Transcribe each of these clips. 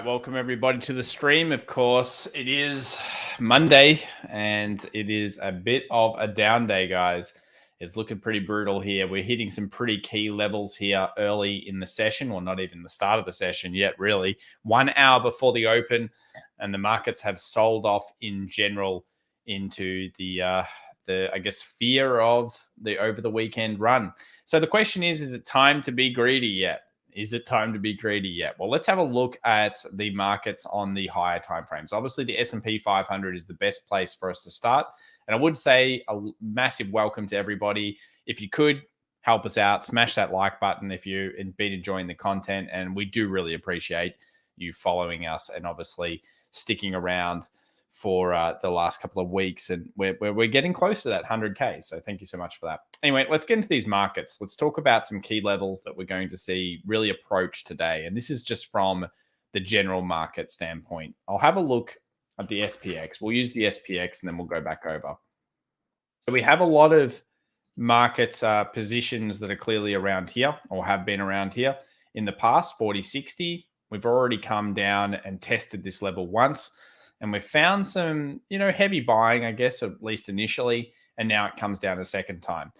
right, welcome everybody to the stream. Of course, it is Monday and it is a bit of a down day, guys. It's looking pretty brutal here. We're hitting some pretty key levels here early in the session, or not even the start of the session yet, really. 1 hour before the open, and the markets have sold off in general into the I guess, fear of the over the weekend run. So the question is it time to be greedy yet? Is it time to be greedy yet? Well, let's have a look at the markets on the higher time frames. Obviously, the S&P 500 is the best place for us to start. And I would say a massive welcome to everybody. If you could help us out, smash that like button if you've been enjoying the content. And we do really appreciate you following us and obviously sticking around for the last couple of weeks, and we're getting close to that 100K. So thank you so much for that. Anyway, let's get into these markets. Let's talk about some key levels that we're going to see really approach today. And this is just from the general market standpoint. I'll have a look at the SPX. We'll use the SPX and then we'll go back over. So we have a lot of market positions that are clearly around here or have been around here in the past, 40-60. We've already come down and tested this level once. And we've found some, heavy buying, I guess, at least initially. And now it comes down a second time.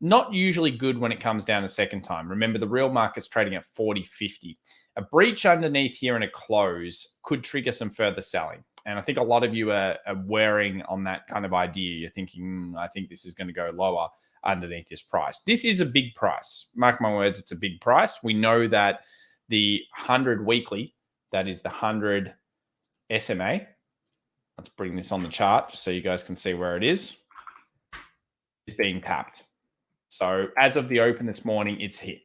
Not usually good when it comes down a second time. Remember, the real market's trading at 40-50. A breach underneath here and a close could trigger some further selling. And I think a lot of you are wearing on that kind of idea. You're thinking, I think this is going to go lower underneath this price. This is a big price. Mark my words, it's a big price. We know that the 100 weekly, that is the 100 SMA, let's bring this on the chart just so you guys can see where it is being tapped. So as of the open this morning, it's hit.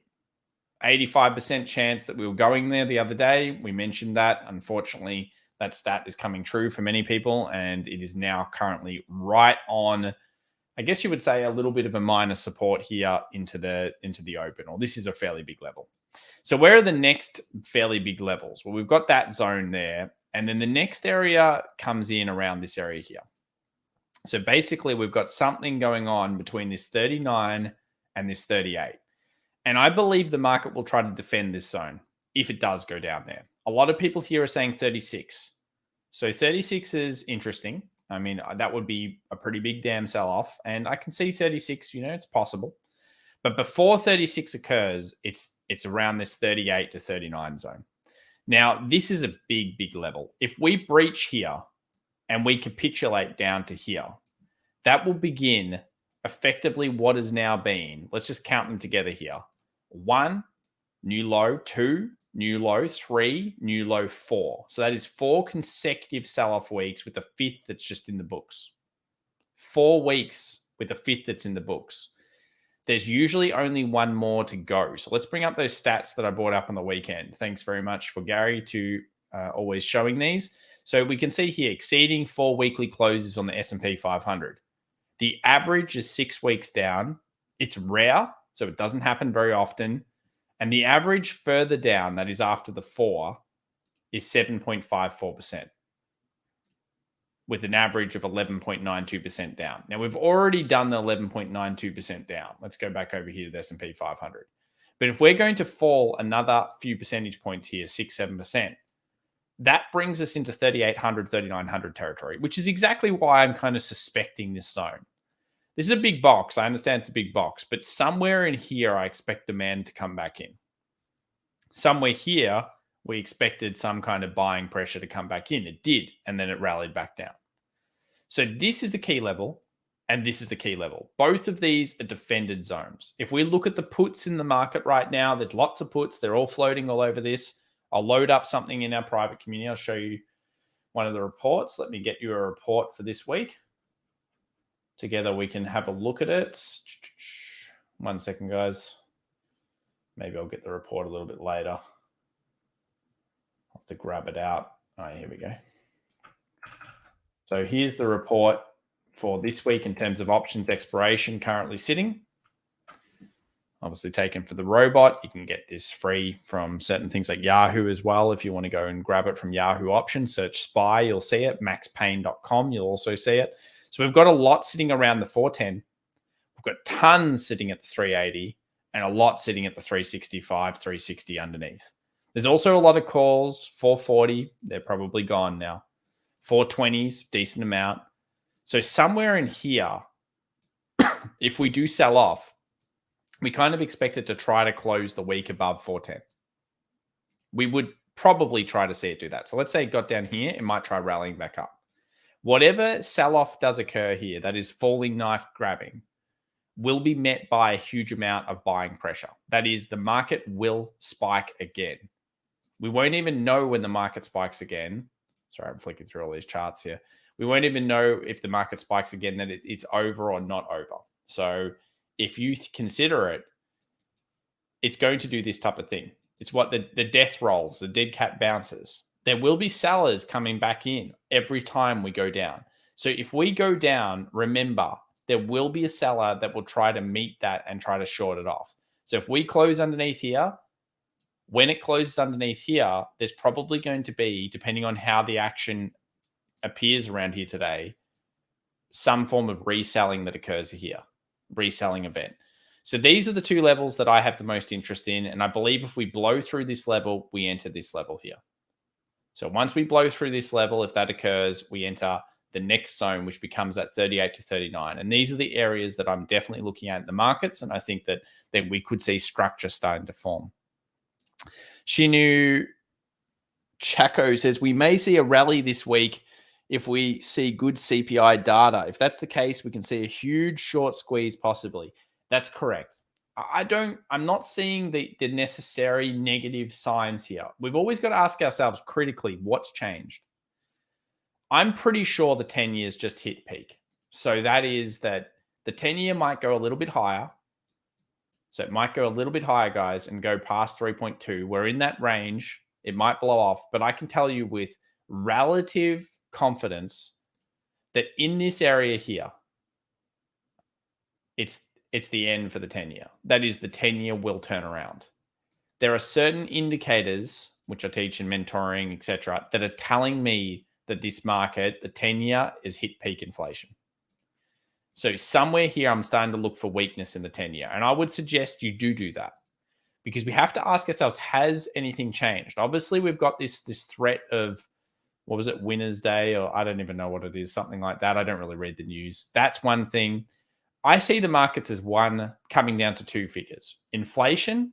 85% chance that we were going there the other day. We mentioned that. Unfortunately, that stat is coming true for many people, and it is now currently right on, I guess you would say, a little bit of a minor support here into the open, or this is a fairly big level. So where are the next fairly big levels? Well, we've got that zone there. And then the next area comes in around this area here. So basically, we've got something going on between this 39 and this 38. And I believe the market will try to defend this zone if it does go down there. A lot of people here are saying 36. So 36 is interesting. I mean, that would be a pretty big damn sell-off. And I can see 36, it's possible. But before 36 occurs, it's around this 38 to 39 zone. Now, this is a big, big level. If we breach here and we capitulate down to here, that will begin effectively what has now been, let's just count them together here. 1, new low, 2, new low, 3, new low, 4. So that is 4 consecutive sell-off weeks with a fifth that's just in the books. 4 weeks with a fifth that's in the books. There's usually only one more to go. So let's bring up those stats that I brought up on the weekend. Thanks very much for Gary to always showing these. So we can see here exceeding 4 weekly closes on the S&P 500. The average is 6 weeks down. It's rare, so it doesn't happen very often. And the average further down, that is after the 4, is 7.54%. with an average of 11.92% down. Now, we've already done the 11.92% down. Let's go back over here to the S&P 500. But if we're going to fall another few percentage points here, 6-7%, that brings us into 3,800, 3,900 territory, which is exactly why I'm kind of suspecting this zone. This is a big box. I understand it's a big box, but somewhere in here, I expect demand to come back in. Somewhere here, we expected some kind of buying pressure to come back in. It did, and then it rallied back down. So this is a key level, and this is the key level. Both of these are defended zones. If we look at the puts in the market right now, there's lots of puts. They're all floating all over this. I'll load up something in our private community. I'll show you one of the reports. Let me get you a report for this week. Together we can have a look at it. 1 second, guys. Maybe I'll get the report a little bit later. I'll have to grab it out. All right, here we go. So here's the report for this week in terms of options expiration currently sitting. Obviously taken for the robot. You can get this free from certain things like Yahoo as well. If you want to go and grab it from Yahoo options, search SPY, you'll see it. maxpain.com, you'll also see it. So we've got a lot sitting around the 410. We've got tons sitting at the 380 and a lot sitting at the 365, 360 underneath. There's also a lot of calls. 440, they're probably gone now. 420s, decent amount. So somewhere in here, if we do sell off, we kind of expect it to try to close the week above 410. We would probably try to see it do that. So let's say it got down here, it might try rallying back up. Whatever sell-off does occur here, that is falling knife grabbing, will be met by a huge amount of buying pressure. That is, the market will spike again. We won't even know when the market spikes again. Sorry, I'm flicking through all these charts here. We won't even know if the market spikes again, that it's over or not over. So if you consider it, it's going to do this type of thing. It's what the death rolls, the dead cat bounces. There will be sellers coming back in every time we go down. So if we go down, remember, there will be a seller that will try to meet that and try to short it off. So if we close underneath here, when it closes underneath here, there's probably going to be, depending on how the action appears around here today, some form of reselling that occurs here, reselling event. So these are the two levels that I have the most interest in. And I believe if we blow through this level, we enter this level here. So once we blow through this level, if that occurs, we enter the next zone, which becomes that 38 to 39. And these are the areas that I'm definitely looking at in the markets. And I think that we could see structure starting to form. Shinu Chaco says, we may see a rally this week if we see good CPI data. If that's the case, we can see a huge short squeeze possibly. That's correct. I'm not seeing the necessary negative signs here. We've always got to ask ourselves critically, what's changed? I'm pretty sure the 10 years just hit peak. So that is that the 10-year might go a little bit higher. So it might go a little bit higher, guys, and go past 3.2. We're in that range. It might blow off, but I can tell you with relative confidence that in this area here, it's the end for the 10-year. That is, the 10-year will turn around. There are certain indicators, which I teach in mentoring, etc., that are telling me that this market, the 10-year, is hit peak inflation. So somewhere here, I'm starting to look for weakness in the 10-year. And I would suggest you do that, because we have to ask ourselves, has anything changed? Obviously, we've got this threat of, what was it, Winners' Day, or I don't even know what it is, something like that. I don't really read the news. That's one thing. I see the markets as one coming down to two figures. Inflation,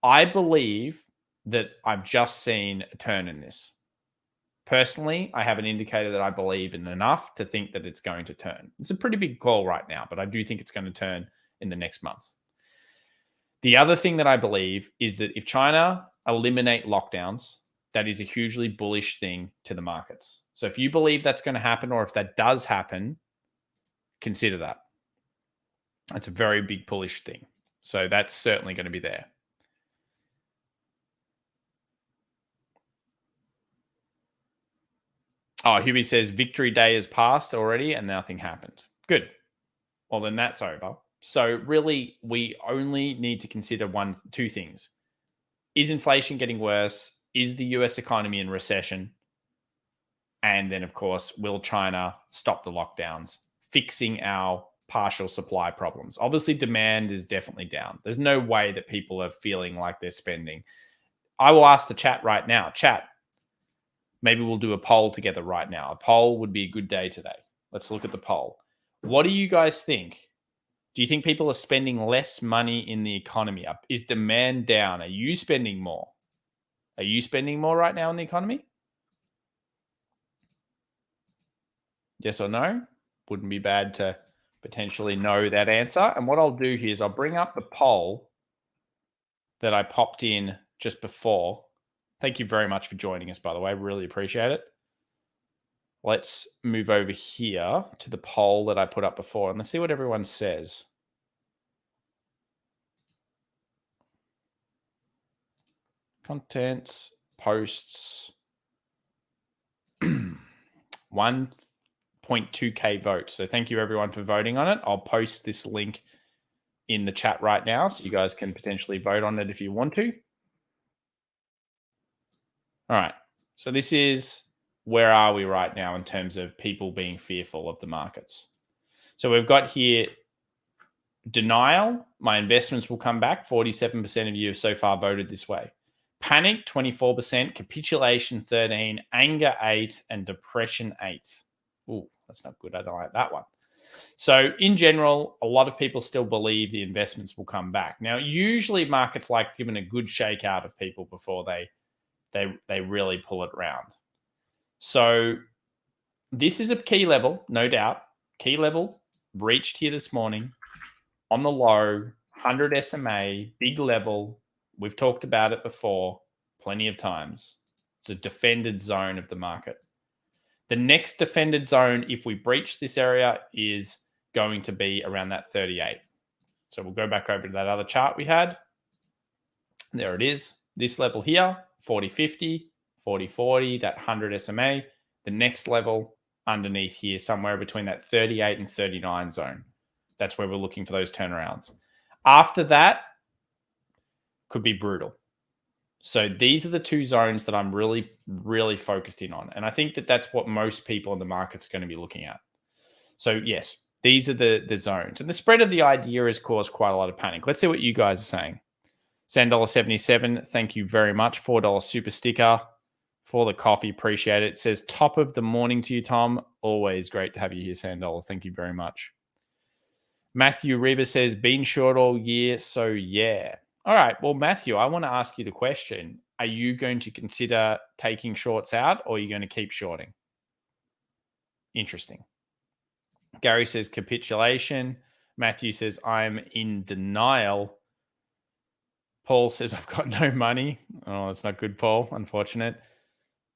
I believe that I've just seen a turn in this. Personally, I have an indicator that I believe in enough to think that it's going to turn. It's a pretty big call right now, but I do think it's going to turn in the next month. The other thing that I believe is that if China eliminate lockdowns, that is a hugely bullish thing to the markets. So if you believe that's going to happen, or if that does happen, consider that. That's a very big bullish thing. So that's certainly going to be there. Oh, Hubie says victory day has passed already and nothing happened. Good. Well, then that's over. So really, we only need to consider two things. Is inflation getting worse? Is the US economy in recession? And then, of course, will China stop the lockdowns, fixing our partial supply problems? Obviously, demand is definitely down. There's no way that people are feeling like they're spending. I will ask the chat right now. Chat, maybe we'll do a poll together right now. A poll would be a good day today. Let's look at the poll. What do you guys think? Do you think people are spending less money in the economy? Is demand down? Are you spending more? Are you spending more right now in the economy? Yes or no? Wouldn't be bad to potentially know that answer. And what I'll do here is I'll bring up the poll that I popped in just before. Thank you very much for joining us, by the way. Really appreciate it. Let's move over here to the poll that I put up before, and let's see what everyone says. Contents, posts, 1.2K votes. So thank you everyone for voting on it. I'll post this link in the chat right now so you guys can potentially vote on it if you want to. All right. So this is where are we right now in terms of people being fearful of the markets. So we've got here denial. My investments will come back. 47% of you have so far voted this way. Panic 24%, capitulation 13, anger 8, and depression 8. Ooh, that's not good. I don't like that one. So in general, a lot of people still believe the investments will come back. Now, usually markets like giving a good shakeout of people before they really pull it around. So this is a key level, no doubt. Key level reached here this morning on the low, 100 SMA, big level. We've talked about it before plenty of times. It's a defended zone of the market. The next defended zone, if we breach this area, is going to be around that 38. So we'll go back over to that other chart we had. There it is. This level here, 40.50, 40.40, that 100 SMA. The next level underneath here, somewhere between that 38 and 39 zone. That's where we're looking for those turnarounds. After that, could be brutal. So these are the two zones that I'm really, really focused in on. And I think that that's what most people in the markets are going to be looking at. So yes, these are the zones. And the spread of the idea has caused quite a lot of panic. Let's see what you guys are saying. $7.77, thank you very much. $4 super sticker for the coffee. Appreciate it. It says top of the morning to you, Tom. Always great to have you here, Sandollar. Thank you very much. Matthew Reba says, been short all year, so yeah. All right, well, Matthew, I want to ask you the question. Are you going to consider taking shorts out or are you going to keep shorting? Interesting. Gary says capitulation. Matthew says, I'm in denial. Paul says, I've got no money. Oh, that's not good, Paul. Unfortunate.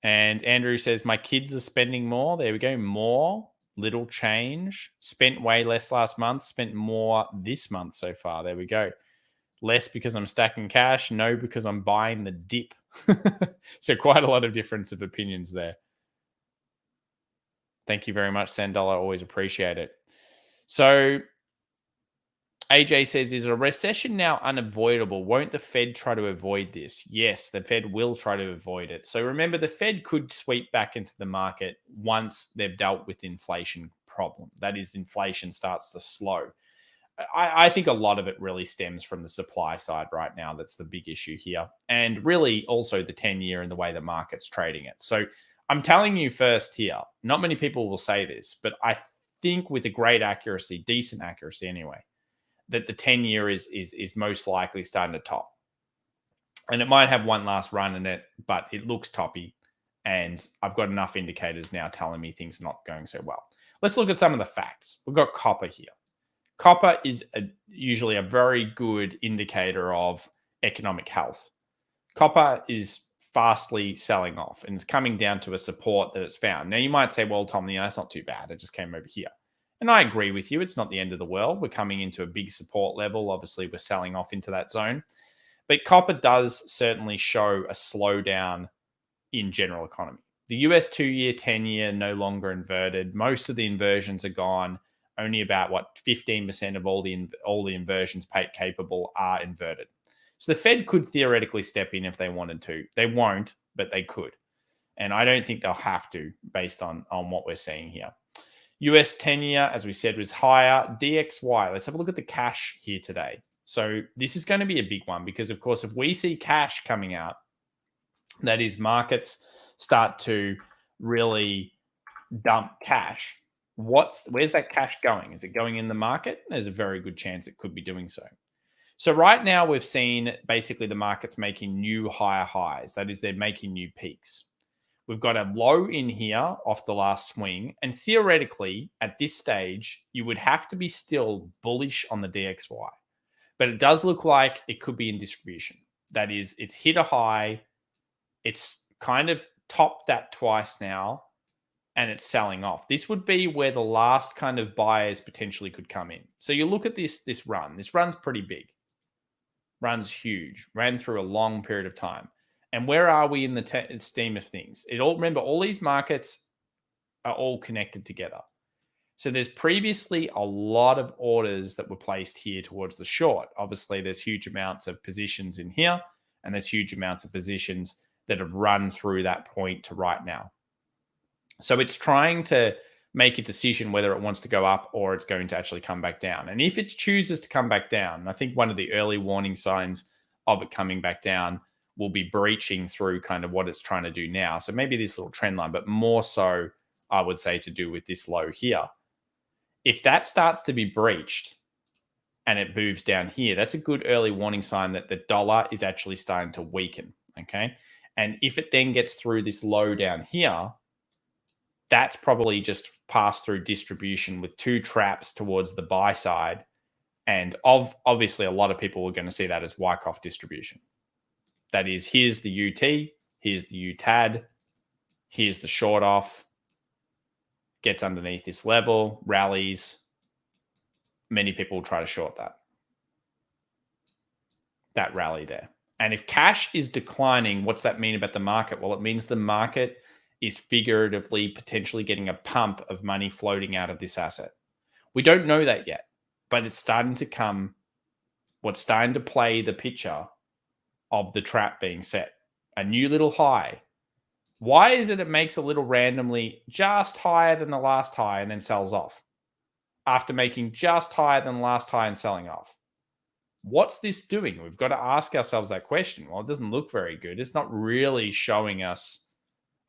And Andrew says, my kids are spending more. There we go. More, little change. Spent way less last month. Spent more this month so far. There we go. Less because I'm stacking cash. No, because I'm buying the dip. So quite a lot of difference of opinions there. Thank you very much, Sandollar. Always appreciate it. So AJ says, is a recession now unavoidable? Won't the Fed try to avoid this? Yes, the Fed will try to avoid it. So remember, the Fed could sweep back into the market once they've dealt with inflation problem. That is, inflation starts to slow. I think a lot of it really stems from the supply side right now. That's the big issue here. And really also the 10-year and the way the market's trading it. So I'm telling you first here, not many people will say this, but I think with a great accuracy, decent accuracy anyway, that the 10-year is most likely starting to top. And it might have one last run in it, but it looks toppy. And I've got enough indicators now telling me things are not going so well. Let's look at some of the facts. We've got copper here. Copper is usually a very good indicator of economic health. Copper is fastly selling off and it's coming down to a support that it's found. Now, you might say, well, Tom, that's not too bad. It just came over here. And I agree with you. It's not the end of the world. We're coming into a big support level. Obviously, we're selling off into that zone. But copper does certainly show a slowdown in general economy. The US 2-year, 10-year, no longer inverted. Most of the inversions are gone. Only about, 15% of all the inversions capable are inverted. So the Fed could theoretically step in if they wanted to. They won't, but they could. And I don't think they'll have to based on what we're seeing here. US 10-year, as we said, was higher. DXY, let's have a look at the cash here today. So this is going to be a big one because, of course, if we see cash coming out, that is, markets start to really dump cash, where's that cash going? Is it going in the market? There's a very good chance it could be doing so. So right now we've seen basically the markets making new higher highs. That is, they're making new peaks. We've got a low in here off the last swing. And theoretically, at this stage, you would have to be still bullish on the DXY. But it does look like it could be in distribution. That is, it's hit a high. It's kind of topped that twice now. And it's selling off. This would be where the last kind of buyers potentially could come in. So you look at this run. This run's pretty big. Run's huge. Ran through a long period of time. And where are we in the scheme of things? Remember, all these markets are all connected together. So there's previously a lot of orders that were placed here towards the short. Obviously, there's huge amounts of positions in here, and there's huge amounts of positions that have run through that point to right now. So it's trying to make a decision whether it wants to go up or it's going to actually come back down. And if it chooses to come back down, I think one of the early warning signs of it coming back down will be breaching through kind of what it's trying to do now. So maybe this little trend line, but more so, I would say, to do with this low here. If that starts to be breached and it moves down here, that's a good early warning sign that the dollar is actually starting to weaken. Okay. And if it then gets through this low down here, that's probably just pass through distribution with two traps towards the buy side. And obviously, a lot of people are going to see that as Wyckoff distribution. That is, here's the UT, here's the UTAD, here's the short off, gets underneath this level, rallies. Many people will try to short that rally there. And if cash is declining, what's that mean about the market? Well, it means the market is figuratively potentially getting a pump of money floating out of this asset. We don't know that yet, but it's starting to come. What's starting to play the picture of the trap being set. A new little high. Why is it makes a little randomly just higher than the last high and then sells off after making just higher than the last high and selling off? What's this doing? We've got to ask ourselves that question. Well, it doesn't look very good. It's not really showing us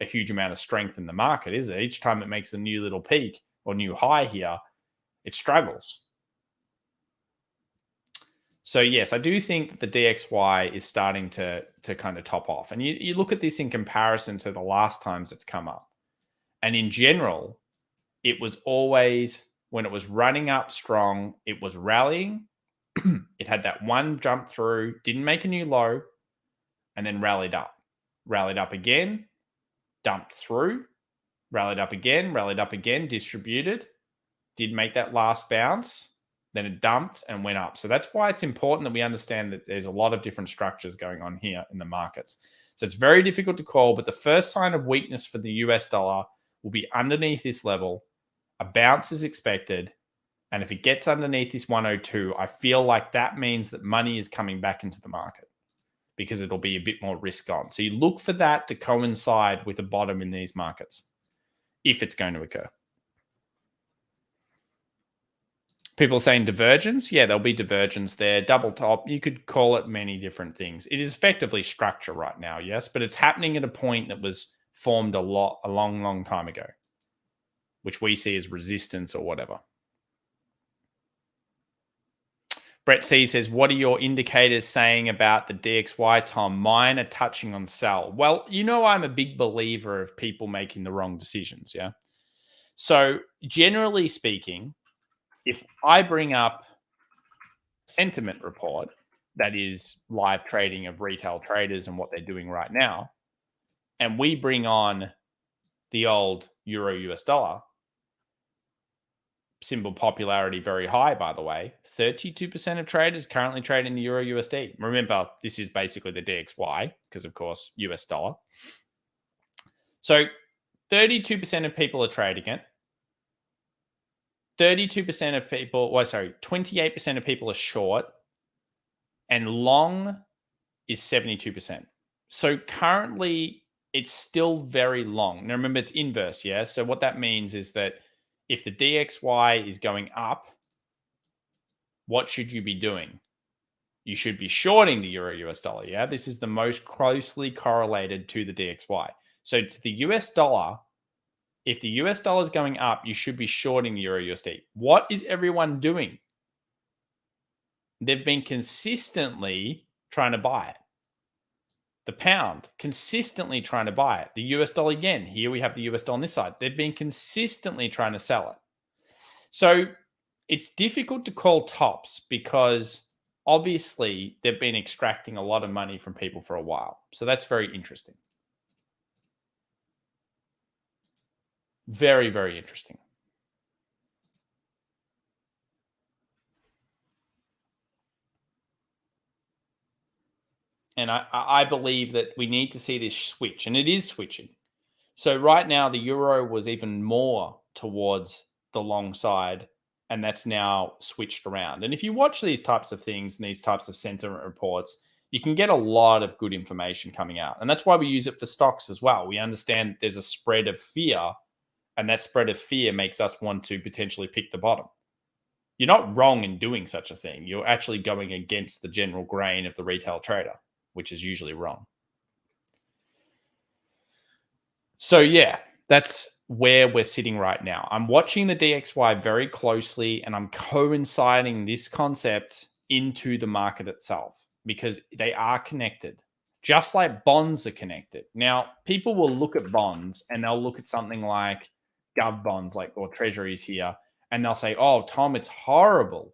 a huge amount of strength in the market, is it? Each time it makes a new little peak or new high here, it struggles. So yes, I do think that the DXY is starting to kind of top off. And you look at this in comparison to the last times it's come up. And in general, it was always, when it was running up strong, it was rallying. It had that one jump through, didn't make a new low, and then rallied up. Rallied up again, dumped through, rallied up again, distributed, did make that last bounce, then it dumped and went up. So that's why it's important that we understand that there's a lot of different structures going on here in the markets. So it's very difficult to call, but the first sign of weakness for the US dollar will be underneath this level. A bounce is expected. And if it gets underneath this 102, I feel like that means that money is coming back into the market because it'll be a bit more risk on. So you look for that to coincide with a bottom in these markets if it's going to occur. People are saying divergence. Yeah, there'll be divergence there. Double top. You could call it many different things. It is effectively structure right now, yes, but it's happening at a point that was formed a long time ago, which we see as resistance or whatever. Brett C says, what are your indicators saying about the DXY, Tom? Mine are touching on sell. Well, you know, I'm a big believer of people making the wrong decisions, yeah? So generally speaking, if I bring up a sentiment report that is live trading of retail traders and what they're doing right now, and we bring on the old euro US dollar, symbol popularity very high, by the way, 32% of traders currently trading the euro USD. Remember, this is basically the DXY because, of course, US dollar. So 32% of people are trading it. 32% of people, 28% of people are short, and long is 72%. So currently, it's still very long. Now, remember, it's inverse, yeah? So what that means is that if the DXY is going up, what should you be doing? You should be shorting the euro US dollar, yeah? This is the most closely correlated to the DXY. So to the US dollar, if the US dollar is going up, you should be shorting the euro USD. What is everyone doing? They've been consistently trying to buy it. The pound, consistently trying to buy it. The US dollar again. Here we have the US dollar on this side. They've been consistently trying to sell it. So it's difficult to call tops because obviously they've been extracting a lot of money from people for a while. So that's very interesting. Very, very interesting. And I believe that we need to see this switch, and it is switching. So right now, the euro was even more towards the long side, and that's now switched around. And if you watch these types of things and these types of sentiment reports, you can get a lot of good information coming out. And that's why we use it for stocks as well. We understand there's a spread of fear, and that spread of fear makes us want to potentially pick the bottom. You're not wrong in doing such a thing. You're actually going against the general grain of the retail trader, which is usually wrong. So yeah, that's where we're sitting right now. I'm watching the DXY very closely and I'm coinciding this concept into the market itself because they are connected, just like bonds are connected. Now, people will look at bonds and they'll look at something like gov bonds, like or treasuries here, and they'll say, "Oh, Tom, it's horrible.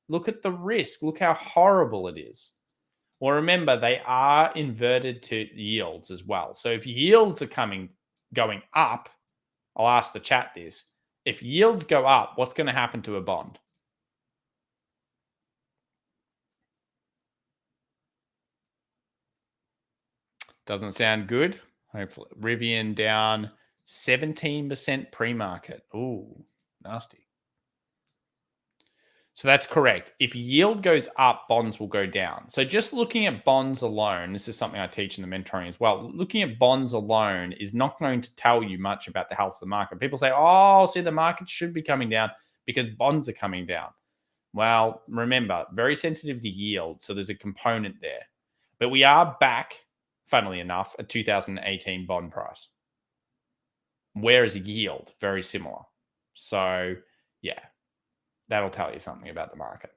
Look at the risk. Look how horrible it is." Well, remember, they are inverted to yields as well. So if yields are going up, I'll ask the chat this. If yields go up, what's going to happen to a bond? Doesn't sound good. Hopefully, Rivian down 17% pre-market. Ooh, nasty. So that's correct. If yield goes up, bonds will go down. So just looking at bonds alone, this is something I teach in the mentoring as well. Looking at bonds alone is not going to tell you much about the health of the market. People say, "Oh, see, the market should be coming down because bonds are coming down." Well, remember, very sensitive to yield. So there's a component there. But we are back, funnily enough, at 2018 bond price. Where is yield? Very similar. So yeah, that'll tell you something about the market.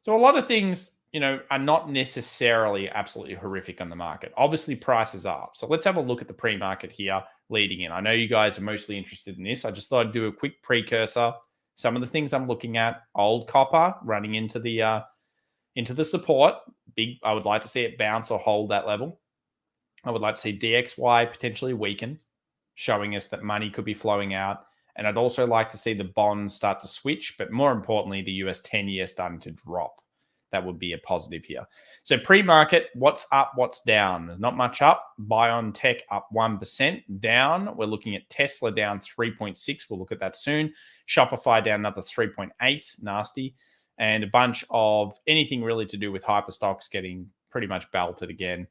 So a lot of things, are not necessarily absolutely horrific on the market. Obviously, prices are up. So let's have a look at the pre-market here leading in. I know you guys are mostly interested in this. I just thought I'd do a quick precursor. Some of the things I'm looking at: old copper running into the support. Big. I would like to see it bounce or hold that level. I would like to see DXY potentially weaken, showing us that money could be flowing out. And I'd also like to see the bonds start to switch, but more importantly, the US 10-year starting to drop. That would be a positive here. So pre-market, what's up, what's down? There's not much up. Buy on tech up 1%. Down, we're looking at Tesla down 3.6. We'll look at that soon. Shopify down another 3.8. Nasty. And a bunch of anything really to do with hyper stocks getting pretty much belted again.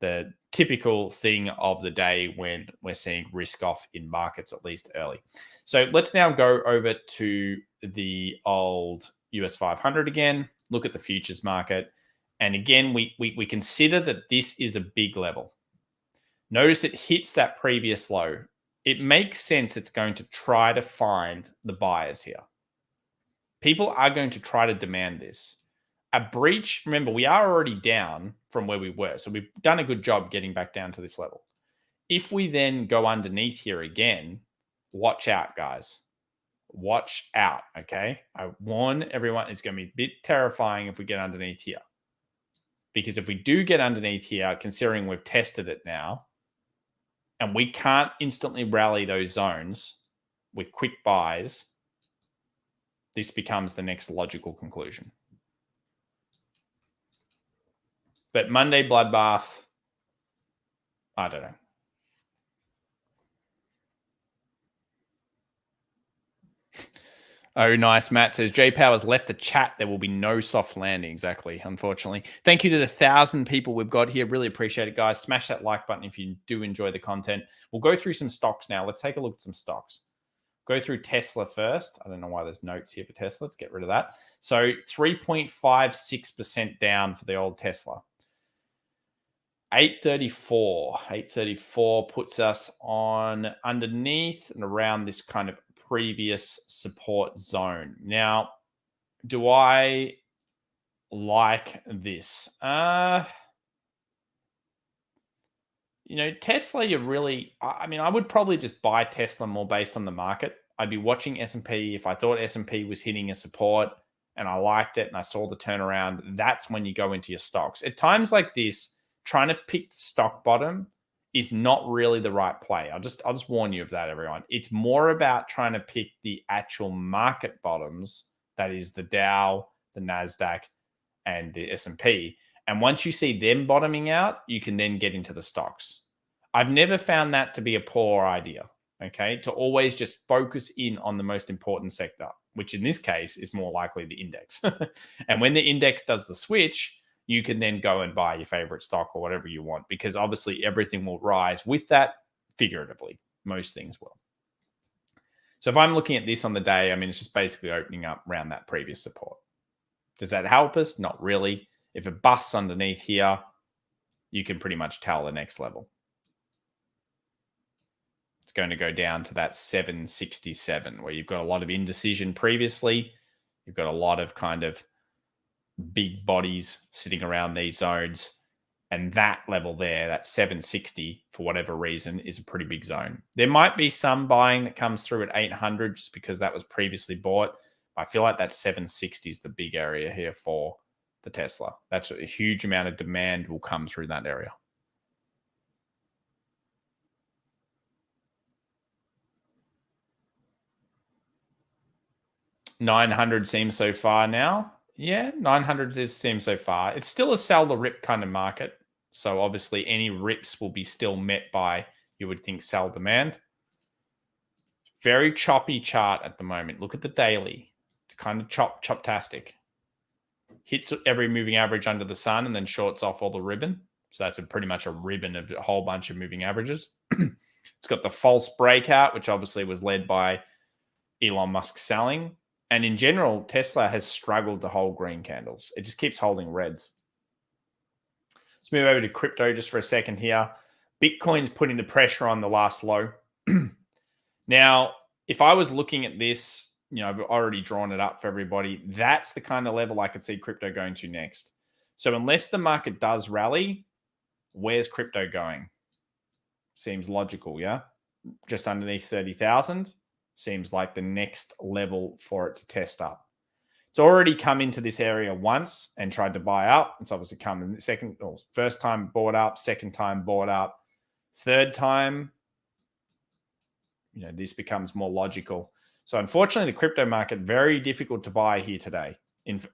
The typical thing of the day when we're seeing risk off in markets, at least early. So let's now go over to the old US 500 again, look at the futures market. And again, we consider that this is a big level. Notice it hits that previous low. It makes sense it's going to try to find the buyers here. People are going to try to demand this. A breach, remember, we are already down from where we were. So we've done a good job getting back down to this level. If we then go underneath here again, watch out, guys. Watch out, okay? I warn everyone, it's going to be a bit terrifying if we get underneath here. Because if we do get underneath here, considering we've tested it now, and we can't instantly rally those zones with quick buys, this becomes the next logical conclusion. But Monday bloodbath, I don't know. Oh, nice. Matt says, J Powers left the chat. There will be no soft landing. Exactly, unfortunately. Thank you to the 1,000 people we've got here. Really appreciate it, guys. Smash that like button if you do enjoy the content. We'll go through some stocks now. Let's take a look at some stocks. Go through Tesla first. I don't know why there's notes here for Tesla. Let's get rid of that. So 3.56% down for the old Tesla. 834 puts us on underneath and around this kind of previous support zone. Now, do I like this? Tesla, I would probably just buy Tesla more based on the market. I'd be watching S&P. If I thought S&P was hitting a support and I liked it and I saw the turnaround, that's when you go into your stocks. At times like this, trying to pick the stock bottom is not really the right play. I'll just warn you of that, everyone. It's more about trying to pick the actual market bottoms. That is the Dow, the Nasdaq, and the S&P. And once you see them bottoming out, you can then get into the stocks. I've never found that to be a poor idea, okay? To always just focus in on the most important sector, which in this case is more likely the index. And when the index does the switch, you can then go and buy your favorite stock or whatever you want, because obviously everything will rise with that figuratively. Most things will. So if I'm looking at this on the day, it's just basically opening up around that previous support. Does that help us? Not really. If it busts underneath here, you can pretty much tell the next level. it's going to go down to that 767, where you've got a lot of indecision previously. You've got a lot of kind of big bodies sitting around these zones. And that level there, that 760, for whatever reason, is a pretty big zone. There might be some buying that comes through at 800 just because that was previously bought. I feel like that 760 is the big area here for the Tesla. That's a huge amount of demand will come through that area. $900 seems so far now. Yeah, 900 seems so far. It's still a sell the rip kind of market. So obviously any rips will be still met by, you would think, sell demand. Very choppy chart at the moment. Look at the daily. It's kind of chop-tastic. Hits every moving average under the sun and then shorts off all the ribbon. So that's pretty much a ribbon of a whole bunch of moving averages. It's got the false breakout, which obviously was led by Elon Musk selling. And in general, Tesla has struggled to hold green candles. It just keeps holding reds. Let's move over to crypto just for a second here. Bitcoin's putting the pressure on the last low. Now, if I was looking at this, I've already drawn it up for everybody. That's the kind of level I could see crypto going to next. So unless the market does rally, where's crypto going? Seems logical, yeah? Just underneath 30,000 seems like the next level for it to test up. It's already come into this area once and tried to buy up. It's obviously come in the first time bought up, second time bought up, third time, this becomes more logical. So unfortunately, the crypto market, very difficult to buy here today.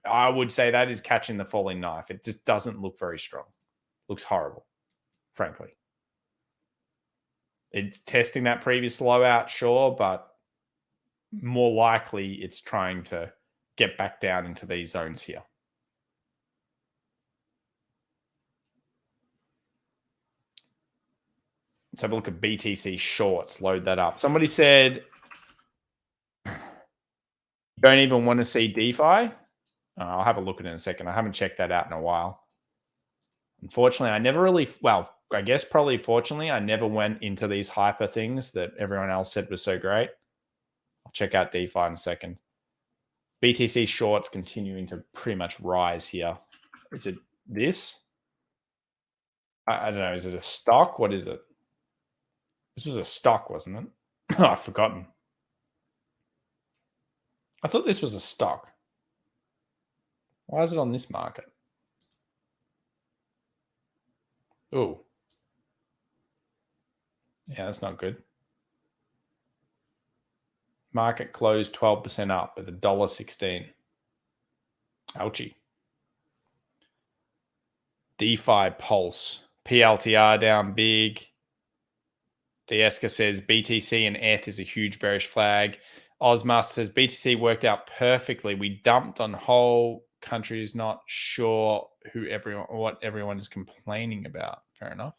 I would say that is catching the falling knife. It just doesn't look very strong. Looks horrible, frankly. It's testing that previous low out, sure, but more likely it's trying to get back down into these zones here. Let's have a look at BTC shorts. Load that up. Somebody said, don't even want to see DeFi. I'll have a look at it in a second. I haven't checked that out in a while. Unfortunately, I guess probably fortunately, I never went into these hyper things that everyone else said was so great. I'll check out DeFi in a second. BTC shorts continuing to pretty much rise here. Is it this? I don't know. Is it a stock? What is it? This was a stock, wasn't it? I've forgotten. I thought this was a stock. Why is it on this market? Oh. Yeah, that's not good. Market closed 12% up at $1.16. Ouchie. DeFi Pulse. PLTR down big. Dieska says BTC and ETH is a huge bearish flag. Ozmas says BTC worked out perfectly. We dumped on whole countries, not sure what everyone is complaining about. Fair enough.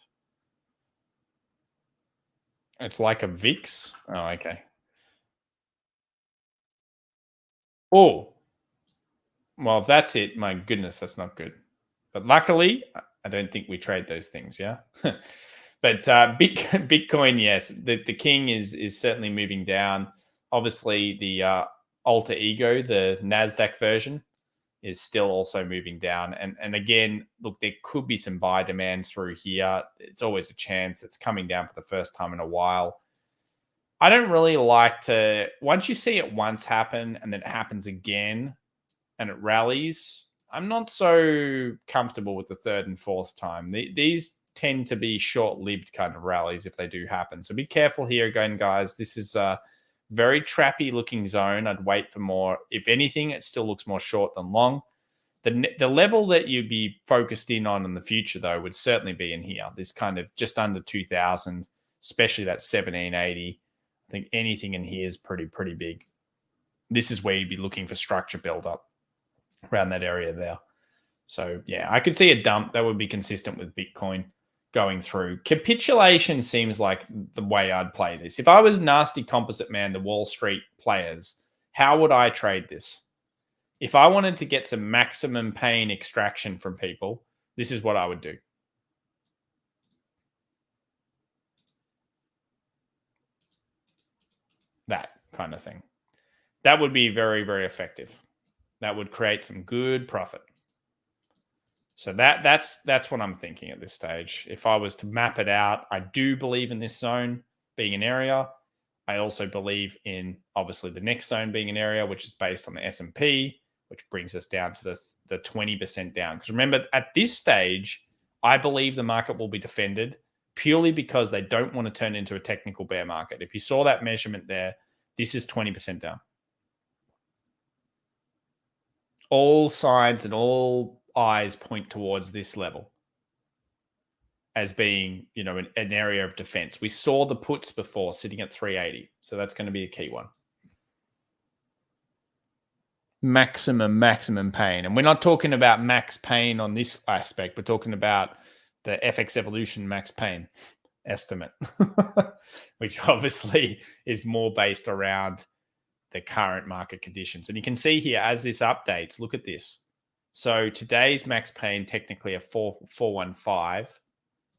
It's like a VIX. Oh, okay. Oh, well, if that's it, my goodness, that's not good. But luckily, I don't think we trade those things, yeah? But Bitcoin, yes, the king is certainly moving down. Obviously, the alter ego, the Nasdaq version, is still also moving down. And again, look, there could be some buy demand through here. It's always a chance. It's coming down for the first time in a while. I don't really like to, once you see it once happen and then it happens again and it rallies, I'm not so comfortable with the third and fourth time. These tend to be short-lived kind of rallies if they do happen. So be careful here again, guys. This is a very trappy looking zone. I'd wait for more. If anything, it still looks more short than long. The level that you'd be focused in on in the future, though, would certainly be in here. This kind of just under 2,000, especially that 1780. I think anything in here is pretty big. This is where you'd be looking for structure build-up around that area there. So, yeah, I could see a dump that would be consistent with Bitcoin going through. Capitulation seems like the way I'd play this. If I was Nasty Composite Man, the Wall Street players, how would I trade this? If I wanted to get some maximum pain extraction from people, this is what I would do. that kind of thing. That would be very, very effective. That would create some good profit. So that's what I'm thinking at this stage. If I was to map it out, I do believe in this zone being an area. I also believe in obviously the next zone being an area, which is based on the S&P, which brings us down to the 20% down. Because remember, at this stage, I believe the market will be defended purely because they don't want to turn into a technical bear market. If you saw that measurement there, this is 20% down. All signs and all eyes point towards this level as being, an area of defense. We saw the puts before sitting at 380. So that's going to be a key one. Maximum pain. And we're not talking about max pain on this aspect. We're talking about the FX Evolution max pain estimate, which obviously is more based around the current market conditions. And you can see here as this updates, look at this. So today's max pain technically a 415.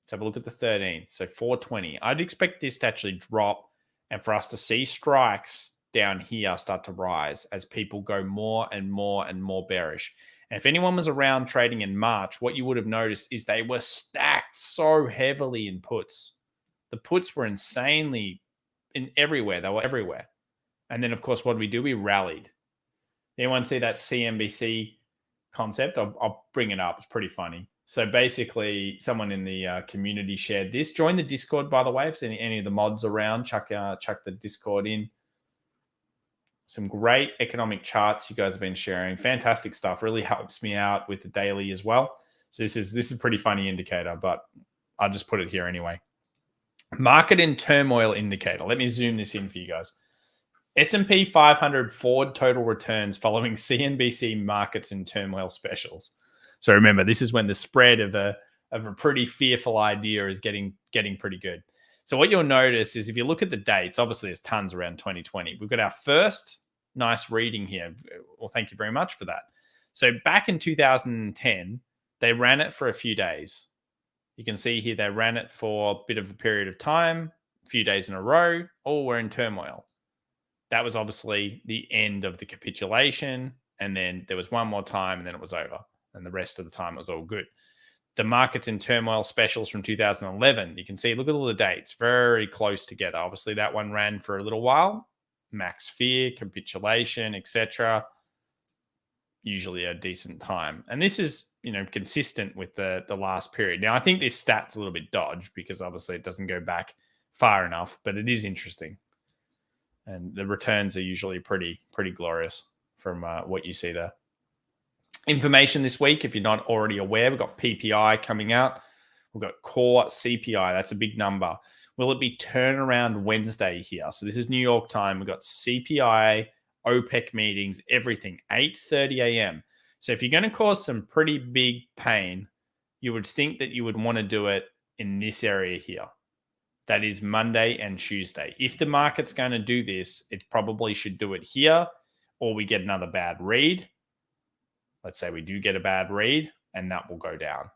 Let's have a look at the 13th. So 420. I'd expect this to actually drop and for us to see strikes down here start to rise as people go more and more and more bearish. And if anyone was around trading in March, what you would have noticed is they were stacked so heavily in puts. The puts were insanely everywhere. They were everywhere. And then, of course, what did we do? We rallied. Anyone see that CNBC concept? I'll bring it up. It's pretty funny. So basically, someone in the community shared this. Join the Discord, by the way. If there's any of the mods around, chuck the Discord in. Some great economic charts you guys have been sharing. Fantastic stuff. Really helps me out with the daily as well. So this is a pretty funny indicator, but I'll just put it here anyway. Market in turmoil indicator. Let me zoom this in for you guys. S&P 500 forward total returns following CNBC markets in turmoil specials. So remember, this is when the spread of a pretty fearful idea is getting pretty good. So what you'll notice is if you look at the dates, obviously there's tons around 2020. We've got our first nice reading here. Well, thank you very much for that. So back in 2010, they ran it for a few days. You can see here they ran it for a bit of a period of time, a few days in a row. All were in turmoil. That was obviously the end of the capitulation. And then there was one more time and then it was over. And the rest of the time it was all good. The markets in turmoil specials from 2011, you can see, look at all the dates, very close together. Obviously, that one ran for a little while. Max fear, capitulation, etc. Usually a decent time. And this is, consistent with the last period. Now, I think this stat's a little bit dodged because obviously it doesn't go back far enough, but it is interesting. And the returns are usually pretty glorious from what you see there. Information this week, if you're not already aware, we've got PPI coming out. We've got core CPI. That's a big number. Will it be turnaround Wednesday here? So this is New York time. We've got CPI, OPEC meetings, everything, 8:30 a.m. So if you're going to cause some pretty big pain, you would think that you would want to do it in this area here. That is Monday and Tuesday. If the market's going to do this, it probably should do it here, or we get another bad read. Let's say we do get a bad read, and that will go down.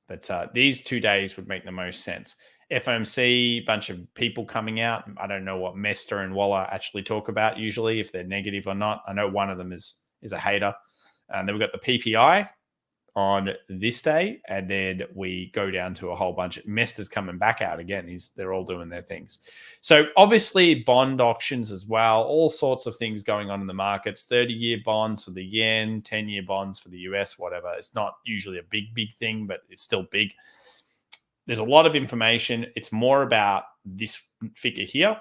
But these 2 days would make the most sense. FOMC, bunch of people coming out. I don't know what Mester and Waller actually talk about usually, if they're negative or not. I know one of them is a hater. And then we've got the PPI on this day, and then we go down to a whole bunch of Mester's coming back out again. They're all doing their things. So obviously bond auctions as well, all sorts of things going on in the markets, 30-year bonds for the yen, 10-year bonds for the US, whatever. It's not usually a big thing, but it's still big. There's a lot of information. It's more about this figure here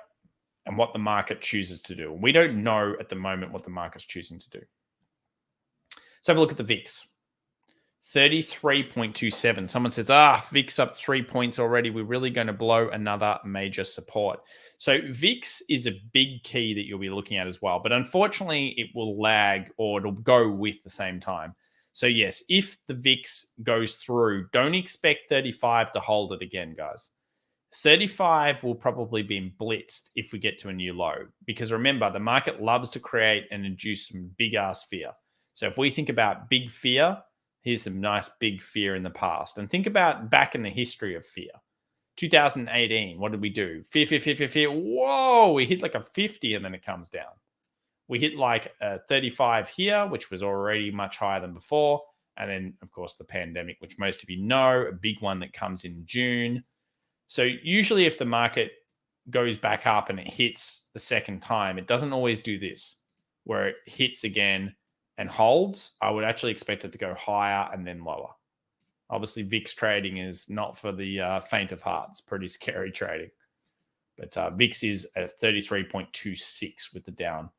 and what the market chooses to do. We don't know at the moment what the market's choosing to do. So have a look at the VIX. 33.27. Someone says, VIX up 3 points already. We're really going to blow another major support. So VIX is a big key that you'll be looking at as well. But unfortunately, it will lag or it'll go with the same time. So yes, if the VIX goes through, don't expect 35 to hold it again, guys. 35 will probably be blitzed if we get to a new low. Because remember, the market loves to create and induce some big-ass fear. So if we think about big fear, here's some nice big fear in the past. And think about back in the history of fear. 2018, what did we do? Fear. Whoa, we hit like a 50 and then it comes down. We hit like a 35 here, which was already much higher than before. And then, of course, the pandemic, which most of you know, a big one that comes in June. So usually if the market goes back up and it hits the second time, it doesn't always do this, where it hits again and holds. I would actually expect it to go higher and then lower. Obviously, VIX trading is not for the faint of heart. It's pretty scary trading. But VIX is at 33.26 with the down.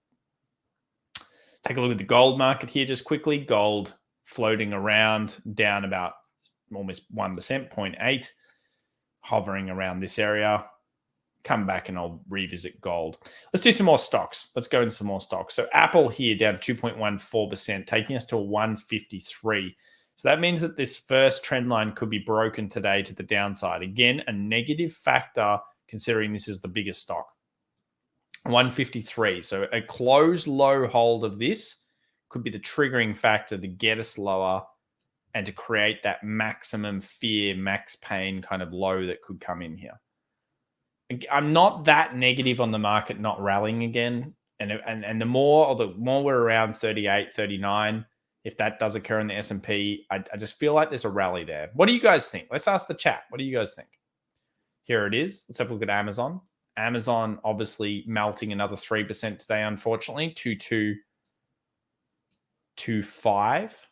Take a look at the gold market here just quickly. Gold floating around, down about almost 1%, 0.8, hovering around this area. Come back and I'll revisit gold. Let's do some more stocks. Let's go into some more stocks. So Apple here down 2.14%, taking us to 153. So that means that this first trend line could be broken today to the downside. Again, a negative factor considering this is the biggest stock. 153. So a close low hold of this could be the triggering factor to get us lower and to create that maximum fear, max pain kind of low that could come in here. I'm not that negative on the market not rallying again. And the more we're around 38, 39, if that does occur in the S&P, I just feel like there's a rally there. What do you guys think? Let's ask the chat. What do you guys think? Here it is. Let's have a look at Amazon. Amazon obviously melting another 3% today, unfortunately. 2225.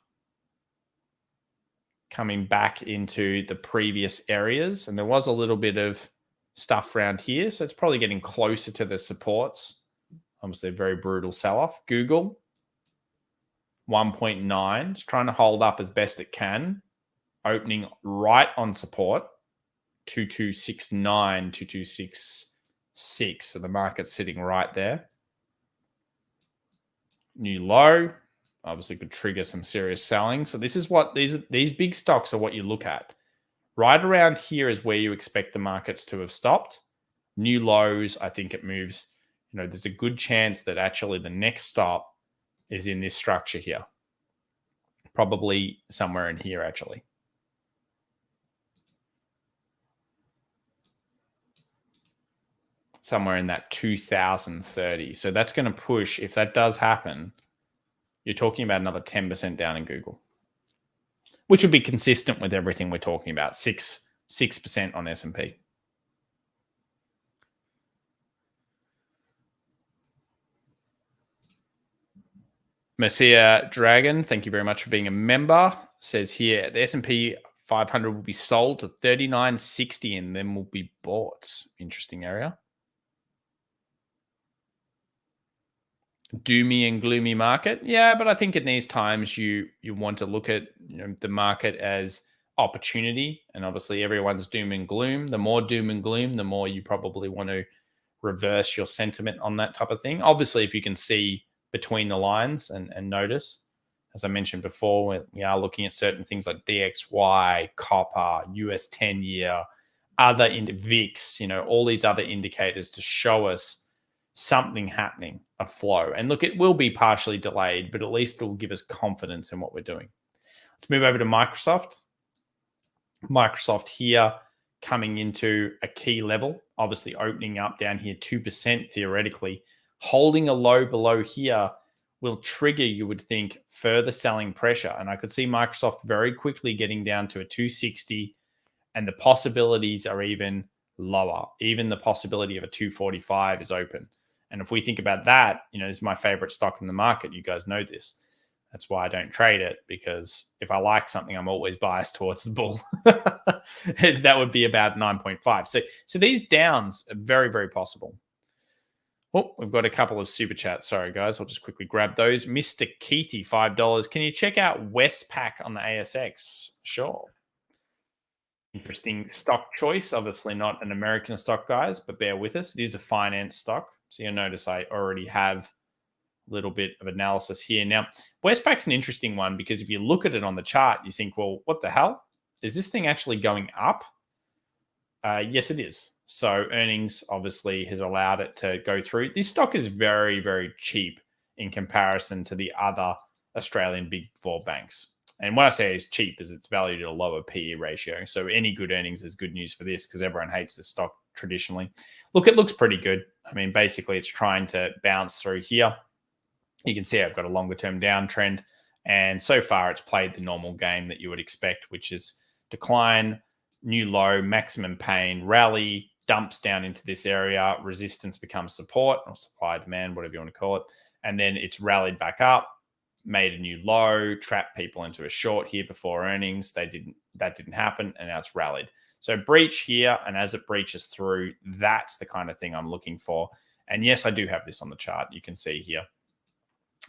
Coming back into the previous areas. And there was a little bit of stuff around here. So it's probably getting closer to the supports. Obviously a very brutal sell-off. Google, 1.9. It's trying to hold up as best it can. Opening right on support. 2269, 2266. So the market's sitting right there. New low. Obviously could trigger some serious selling. So this is what these big stocks are what you look at. Right around here is where you expect the markets to have stopped. New lows, I think it moves. There's a good chance that actually the next stop is in this structure here. Probably somewhere in here, actually. Somewhere in that 2030. So that's going to push. If that does happen, you're talking about another 10% down in Google, which would be consistent with everything we're talking about. 6% on S&P. Messiah Dragon, thank you very much for being a member. Says here, the S&P 500 will be sold to 39.60 and then will be bought. Interesting area. Doomy and gloomy market. Yeah, but I think in these times you want to look at the market as opportunity, and obviously everyone's doom and gloom. The more doom and gloom, the more you probably want to reverse your sentiment on that type of thing. Obviously, if you can see between the lines and notice, as I mentioned before, we are looking at certain things like DXY, copper, US 10-year, other VIX, all these other indicators to show us something happening, a flow. And look, it will be partially delayed, but at least it will give us confidence in what we're doing. Let's move over to Microsoft. Microsoft here coming into a key level, obviously opening up down here 2% theoretically. Holding a low below here will trigger, you would think, further selling pressure. And I could see Microsoft very quickly getting down to a 260, and the possibilities are even lower. Even the possibility of a 245 is open. And if we think about that, this is my favorite stock in the market. You guys know this. That's why I don't trade it, because if I like something, I'm always biased towards the bull. That would be about 9.5. So these downs are very, very possible. Oh, we've got a couple of super chats. Sorry, guys. I'll just quickly grab those. Mr. Keithy, $5. Can you check out Westpac on the ASX? Sure. Interesting stock choice. Obviously not an American stock, guys, but bear with us. It is a finance stock. So you'll notice I already have a little bit of analysis here. Now, Westpac's an interesting one because if you look at it on the chart, you think, well, what the hell? Is this thing actually going up? Yes, it is. So earnings obviously has allowed it to go through. This stock is very, very cheap in comparison to the other Australian big four banks. And when I say it's cheap, is it's valued at a lower PE ratio. So any good earnings is good news for this because everyone hates the stock traditionally. Look, it looks pretty good. I mean, basically, it's trying to bounce through here. You can see I've got a longer term downtrend. And so far, it's played the normal game that you would expect, which is decline, new low, maximum pain, rally, dumps down into this area, resistance becomes support, or supply, demand, whatever you want to call it. And then it's rallied back up, made a new low, trapped people into a short here before earnings. That didn't happen, and now it's rallied. So breach here, and as it breaches through, that's the kind of thing I'm looking for. And yes, I do have this on the chart. You can see here.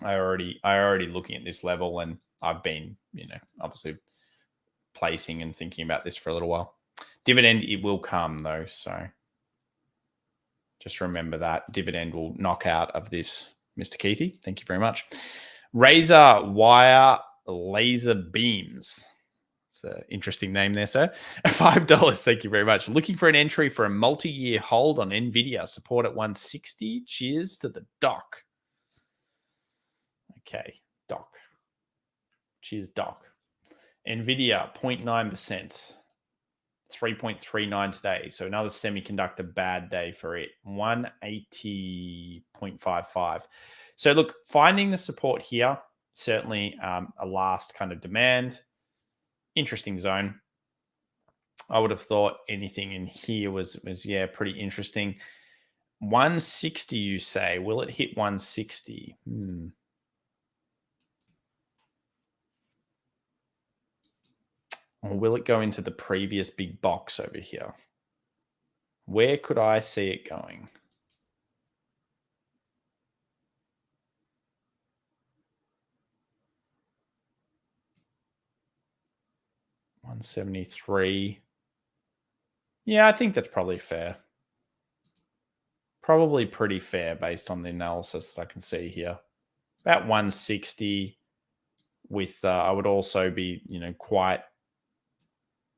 I already looking at this level, and I've been, obviously placing and thinking about this for a little while. Dividend, it will come though, so just remember that dividend will knock out of this, Mr. Keithy. Thank you very much. Razor wire laser beams. It's an interesting name there, sir. $5. Thank you very much. Looking for an entry for a multi-year hold on Nvidia. Support at 160. Cheers to the doc. Okay, doc. Cheers, doc. Nvidia 0.9%. 3.39 today. So another semiconductor bad day for it. 180.55. So look, finding the support here, certainly a last kind of demand. Interesting zone. I would have thought anything in here was pretty interesting. 160, you say. Will it hit 160? Or will it go into the previous big box over here? Where could I see it going? $173. Yeah, I think that's probably fair. Probably pretty fair based on the analysis that I can see here. About 160 with, I would also be, quite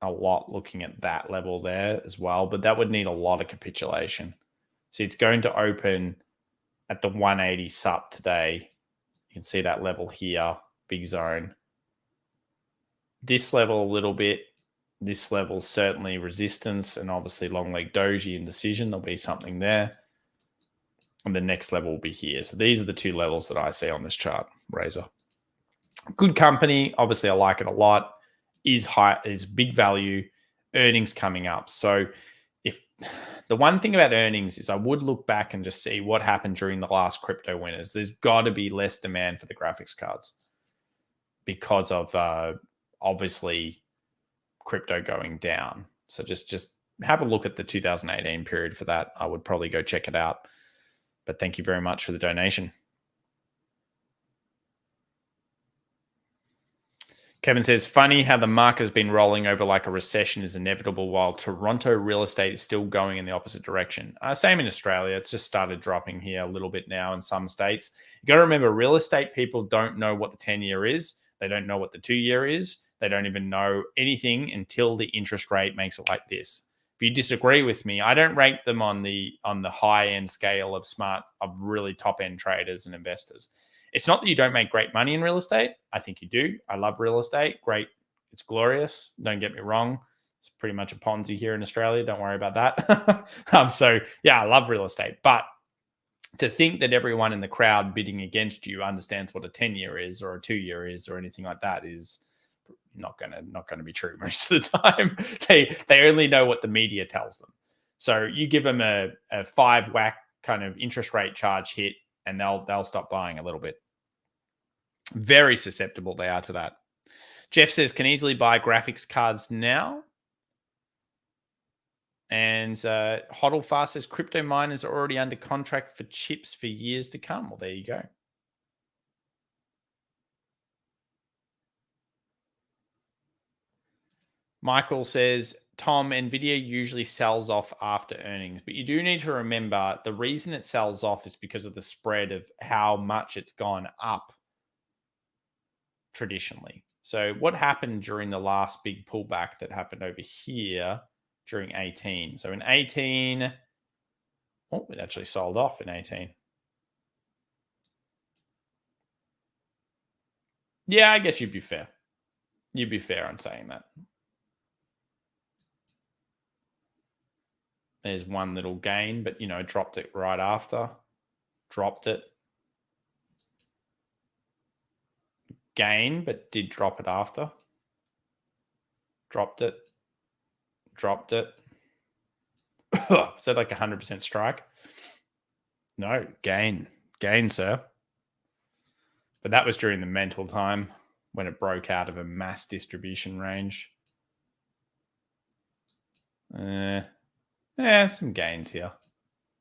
a lot looking at that level there as well, but that would need a lot of capitulation. So it's going to open at the 180 sup today. You can see that level here, big zone. This level a little bit. This level certainly resistance, and obviously long leg doji indecision. There'll be something there. And the next level will be here. So these are the two levels that I see on this chart, Razor. Good company. Obviously, I like it a lot. Is high, is big value, earnings coming up. So if the one thing about earnings is I would look back and just see what happened during the last crypto winners. There's got to be less demand for the graphics cards because of obviously crypto going down. So just have a look at the 2018 period for that. I would probably go check it out. But thank you very much for the donation. Kevin says, funny how the market has been rolling over like a recession is inevitable while Toronto real estate is still going in the opposite direction. Same in Australia. It's just started dropping here a little bit now in some states. You got to remember, real estate people don't know what the 10-year is. They don't know what the 2-year is. They don't even know anything until the interest rate makes it like this. If you disagree with me, I don't rank them on the high end scale of really top end traders and investors. It's not that you don't make great money in real estate. I think you do. I love real estate. Great. It's glorious. Don't get me wrong. It's pretty much a Ponzi here in Australia. Don't worry about that. So yeah, I love real estate. But to think that everyone in the crowd bidding against you understands what a 10-year is or a 2-year is or anything like that is not gonna be true most of the time. They only know what the media tells them. So you give them a 5 whack kind of interest rate charge hit, and they'll stop buying a little bit. Very susceptible they are to that. Jeff says, can easily buy graphics cards now. And Hodl says, crypto miners are already under contract for chips for years to come. Well, there you go. Michael says, Tom, Nvidia usually sells off after earnings, but you do need to remember the reason it sells off is because of the spread of how much it's gone up traditionally. So what happened during the last big pullback that happened over here during 18? So in 18, it actually sold off in 18. Yeah, I guess you'd be fair. You'd be fair on saying that. There's one little gain, but, dropped it right after. Dropped it. Gain, but did drop it after. Dropped it. Dropped it. Is that like 100% strike? No, gain. Gain, sir. But that was during the mental time when it broke out of a mass distribution range. Some gains here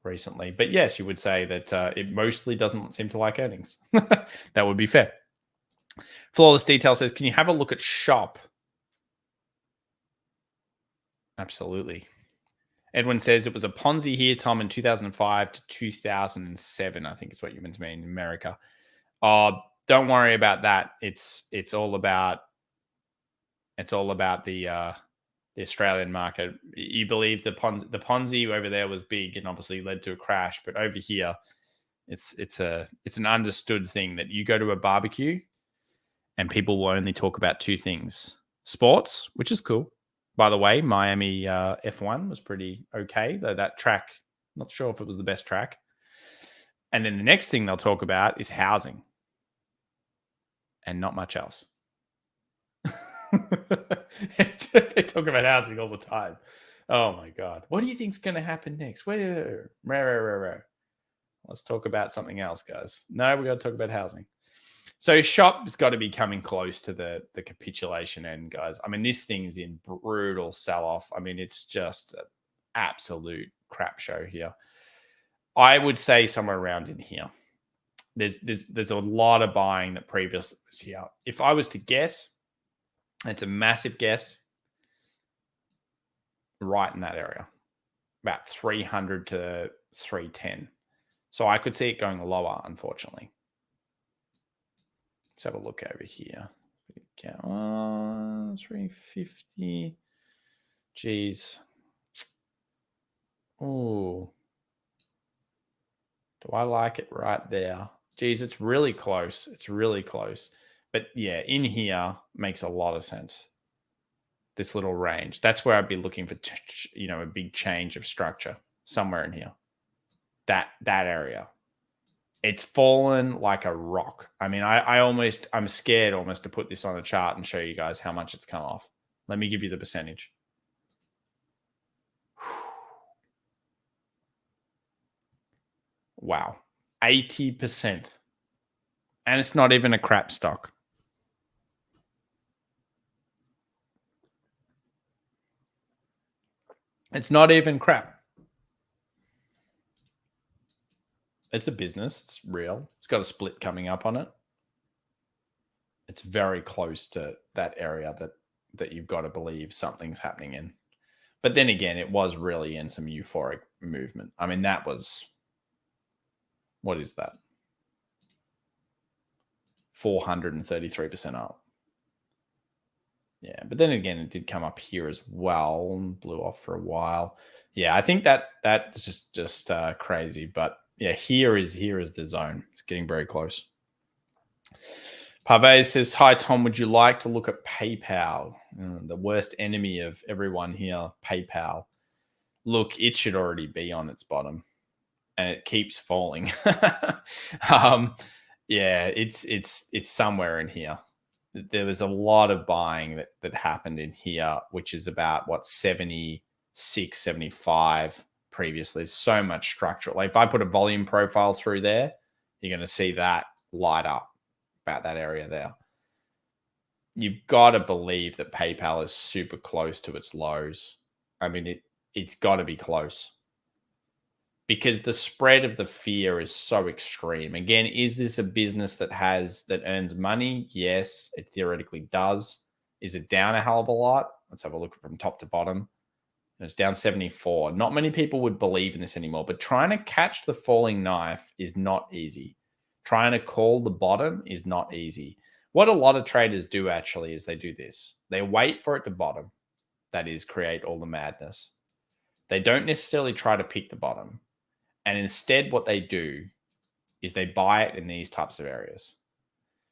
recently. But yes, you would say that it mostly doesn't seem to like earnings. That would be fair. Flawless Detail says, can you have a look at Shop? Absolutely. Edwin says it was a Ponzi here, Tom, in 2005 to 2007. I think it's what you meant to mean in America. Don't worry about that. It's all about the Australian market. You believe the Ponzi over there was big and obviously led to a crash, but over here, it's an understood thing that you go to a barbecue and people will only talk about two things: sports, which is cool. By the way, Miami F1 was pretty okay, though that track, not sure if it was the best track. And then the next thing they'll talk about is housing and not much else. They talk about housing all the time. Oh my God. What do you think's going to happen next? Let's talk about something else, guys. No, we got to talk about housing. So Shop's got to be coming close to the capitulation end, guys. I mean, this thing's in brutal sell-off. I mean, it's just an absolute crap show here. I would say somewhere around in here. There's a lot of buying that previously was here. If I was to guess, it's a massive guess, right in that area, about 300 to 310. So I could see it going lower, unfortunately. Let's have a look over here. 350. Geez. Oh. Do I like it right there? Geez, it's really close. It's really close. But yeah, in here makes a lot of sense. This little range. That's where I'd be looking for, a big change of structure somewhere in here. That area. It's fallen like a rock. I mean, I'm scared almost to put this on a chart and show you guys how much it's come off. Let me give you the percentage. Wow. 80%. And it's not even a crap stock. It's not even crap. It's a business. It's real. It's got a split coming up on it. It's very close to that area that you've got to believe something's happening in. But then again, it was really in some euphoric movement. I mean, that was, what is that? 433% up. Yeah, but then again, it did come up here as well and blew off for a while. Yeah, I think that's just crazy. But yeah, here is the zone. It's getting very close. Pave says, hi, Tom. Would you like to look at PayPal? The worst enemy of everyone here, PayPal. Look, it should already be on its bottom. And it keeps falling. Yeah, it's somewhere in here. There was a lot of buying that happened in here, which is about 76, 75 previously. There's so much structural. Like if I put a volume profile through there, you're going to see that light up about that area there. You've got to believe that PayPal is super close to its lows. I mean, it's got to be close. Because the spread of the fear is so extreme. Again, is this a business that earns money? Yes, it theoretically does. Is it down a hell of a lot? Let's have a look from top to bottom. It's down 74. Not many people would believe in this anymore, but trying to catch the falling knife is not easy. Trying to call the bottom is not easy. What a lot of traders do actually is they do this. They wait for it to bottom. That is, create all the madness. They don't necessarily try to pick the bottom. And instead, what they do is they buy it in these types of areas.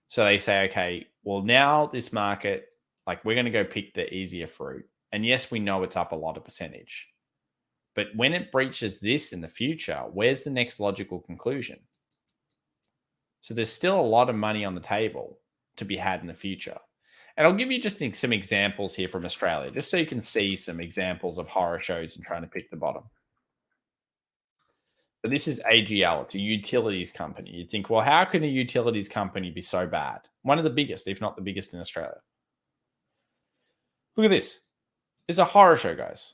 So they say, okay, well, now this market, Like, we're going to go pick the easier fruit. And yes, we know it's up a lot of percentage. But when it breaches this in the future, where's the next logical conclusion? So there's still a lot of money on the table to be had in the future. And I'll give you just some examples here from Australia, just so you can see some examples of horror shows and trying to pick the bottom. So this is AGL. It's a utilities company. You'd think, well, how can a utilities company be so bad? One of the biggest, if not the biggest in Australia. Look at this. It's a horror show, guys.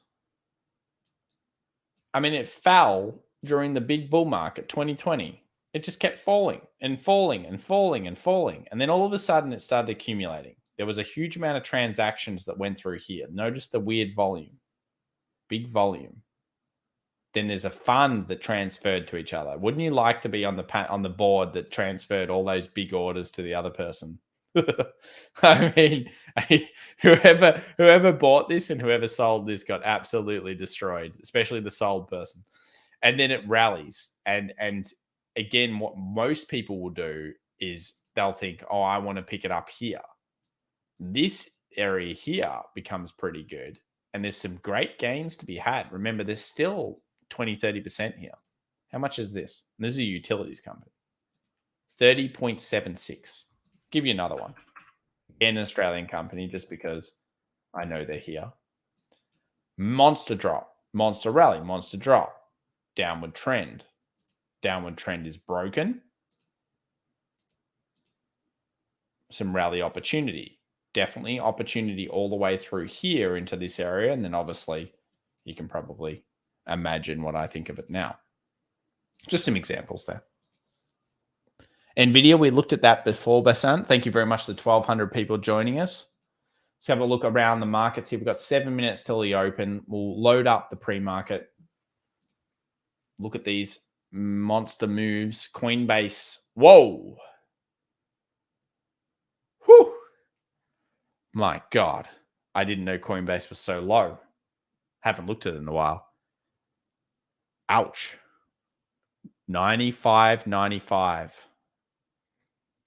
I mean, it fell during the big bull market, 2020. It just kept falling and falling and falling and falling. And then all of a sudden, it started accumulating. There was a huge amount of transactions that went through here. Notice the weird volume, big volume. Then there's a fund that transferred to each other. Wouldn't you like to be on the board that transferred all those big orders to the other person? I mean, whoever bought this and whoever sold this got absolutely destroyed, especially the sold person. And then it rallies. And again, what most people will do is they'll think, oh, I want to pick it up here. This area here becomes pretty good. And there's some great gains to be had. Remember, there's still 20, 30% here. How much is this? This is a utilities company. 30.76. Give you another one. Again, an Australian company, just because I know they're here. Monster drop, monster rally, monster drop, downward trend. Downward trend is broken. Some rally opportunity. Definitely opportunity all the way through here into this area. And then obviously you can probably imagine what I think of it now. Just some examples there. NVIDIA, we looked at that before, Bensound. Thank you very much to the 1,200 people joining us. Let's have a look around the markets here. We've got 7 minutes till the open. We'll load up the pre-market. Look at these monster moves. Coinbase. Whoa. Whew. My God. I didn't know Coinbase was so low. Haven't looked at it in a while. Ouch. 95.95.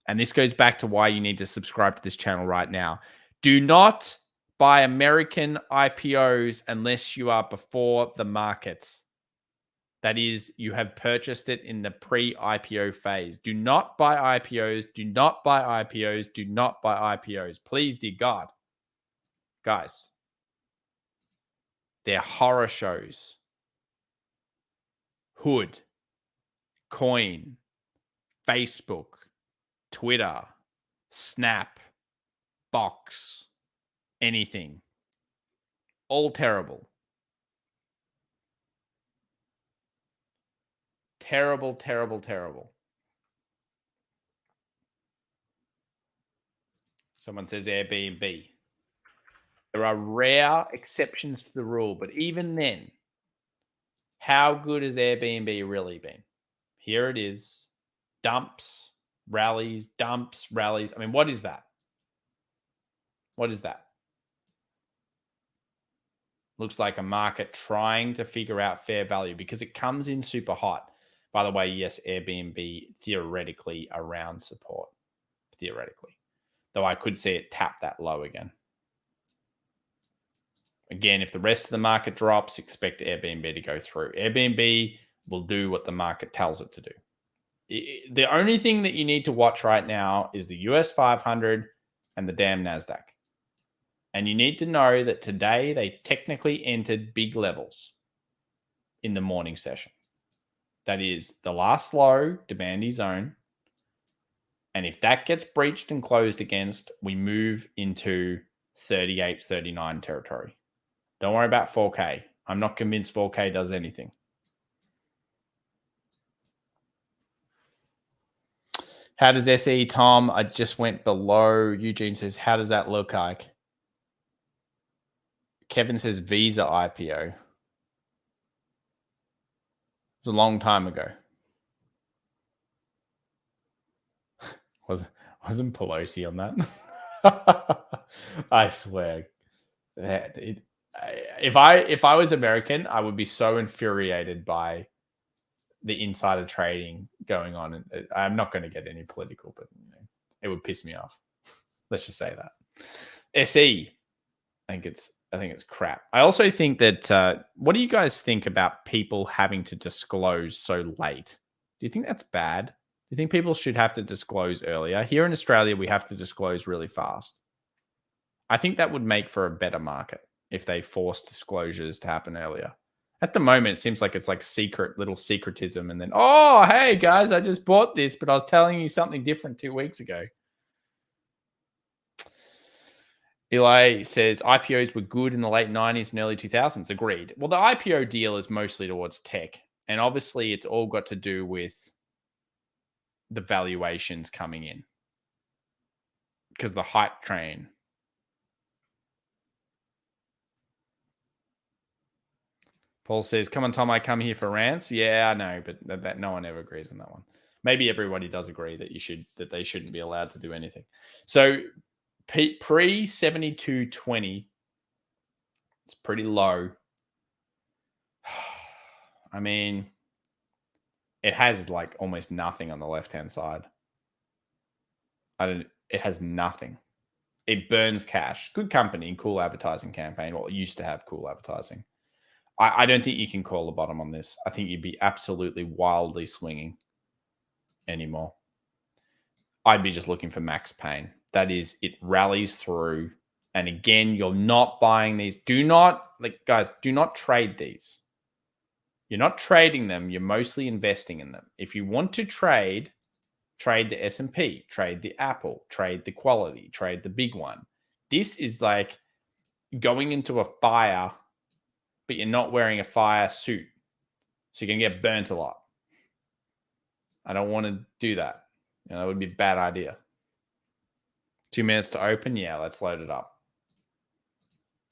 And this goes back to why you need to subscribe to this channel right now. Do not buy American IPOs unless you are before the markets. That is, you have purchased it in the pre-IPO phase. Do not buy IPOs. Do not buy IPOs. Do not buy IPOs. Please, dear God. Guys, they're horror shows. Hood, Coin, Facebook, Twitter, Snap, Box, anything. All terrible. Terrible, terrible, terrible. Someone says Airbnb. There are rare exceptions to the rule, but even then, how good has Airbnb really been? Here it is. Dumps, rallies, dumps, rallies. I mean, what is that? What is that? Looks like a market trying to figure out fair value because it comes in super hot. By the way, yes, Airbnb theoretically around support. Theoretically. Though I could see it tap that low again. Again, if the rest of the market drops, expect Airbnb to go through. Airbnb will do what the market tells it to do. The only thing that you need to watch right now is the US 500 and the damn Nasdaq. And you need to know that today they technically entered big levels in the morning session. That is the last low, demanding zone. And if that gets breached and closed against, we move into 38, 39 territory. Don't worry about 4K. I'm not convinced 4K does anything. How does SE, Tom? I just went below. Eugene says, how does that look like? Kevin says Visa IPO. It was a long time ago. Wasn't Pelosi on that? I swear. If I was American, I would be so infuriated by the insider trading going on. And I'm not going to get any political, but it would piss me off. Let's just say that. SE. I think it's crap. I also think that what do you guys think about people having to disclose so late? Do you think that's bad? Do you think people should have to disclose earlier? Here in Australia, we have to disclose really fast. I think that would make for a better market if they forced disclosures to happen earlier. At the moment, it seems like it's like little secretism, and then, oh, hey guys, I just bought this, but I was telling you something different 2 weeks ago. Eli says IPOs were good in the late 90s and early 2000s. Agreed. Well, the IPO deal is mostly towards tech. And obviously, it's all got to do with the valuations coming in because the hype train. Paul says, come on, Tom, I come here for rants. Yeah, I know, but that no one ever agrees on that one. Maybe everybody does agree that they shouldn't be allowed to do anything. So pre 72.20, it's pretty low. I mean, it has like almost nothing on the left-hand side. It has nothing. It burns cash. Good company, cool advertising campaign. Well, it used to have cool advertising. I don't think you can call the bottom on this. I think you'd be absolutely wildly swinging anymore. I'd be just looking for max pain. That is, it rallies through. And again, you're not buying these. Do not trade these. You're not trading them. You're mostly investing in them. If you want to trade the S&P, trade the Apple, trade the quality, trade the big one. This is like going into a fire, but you're not wearing a fire suit. So you're going to get burnt a lot. I don't want to do that. That would be a bad idea. 2 minutes to open. Yeah, let's load it up.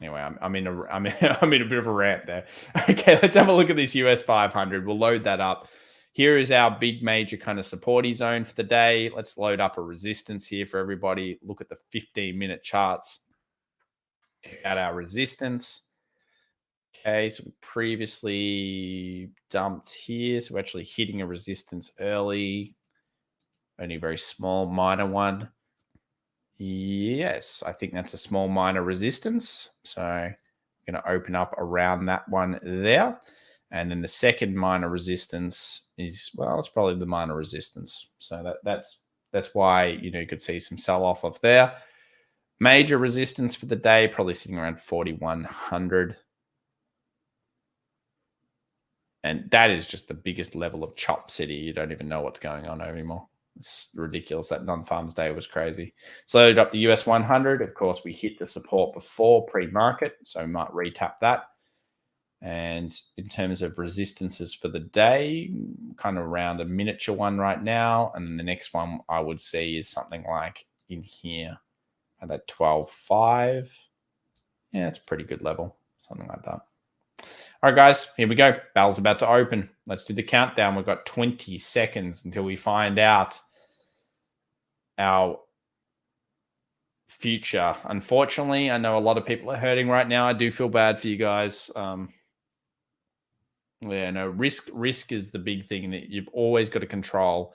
Anyway, I'm in a bit of a rant there. Okay, let's have a look at this US 500. We'll load that up. Here is our big major kind of supporty zone for the day. Let's load up a resistance here for everybody. Look at the 15-minute charts. Check out our resistance. Okay, so we previously dumped here. So we're actually hitting a resistance early. Only a very small minor one. Yes, I think that's a small minor resistance. So I'm going to open up around that one there. And then the second minor resistance is, well, it's probably the minor resistance. So that's why, you could see some sell-off of there. Major resistance for the day, probably sitting around 4,100. And that is just the biggest level of chop city. You don't even know what's going on anymore. It's ridiculous. That non-farms day was crazy. So loaded up the US 100. Of course, we hit the support before pre-market, so we might retap that. And in terms of resistances for the day, kind of around a miniature one right now. And then the next one I would see is something like in here at that 12.5. Yeah, it's a pretty good level, something like that. All right, guys, here we go. Bell's about to open. Let's do the countdown. We've got 20 seconds until we find out our future. Unfortunately, I know a lot of people are hurting right now. I do feel bad for you guys. Risk is the big thing that you've always got to control.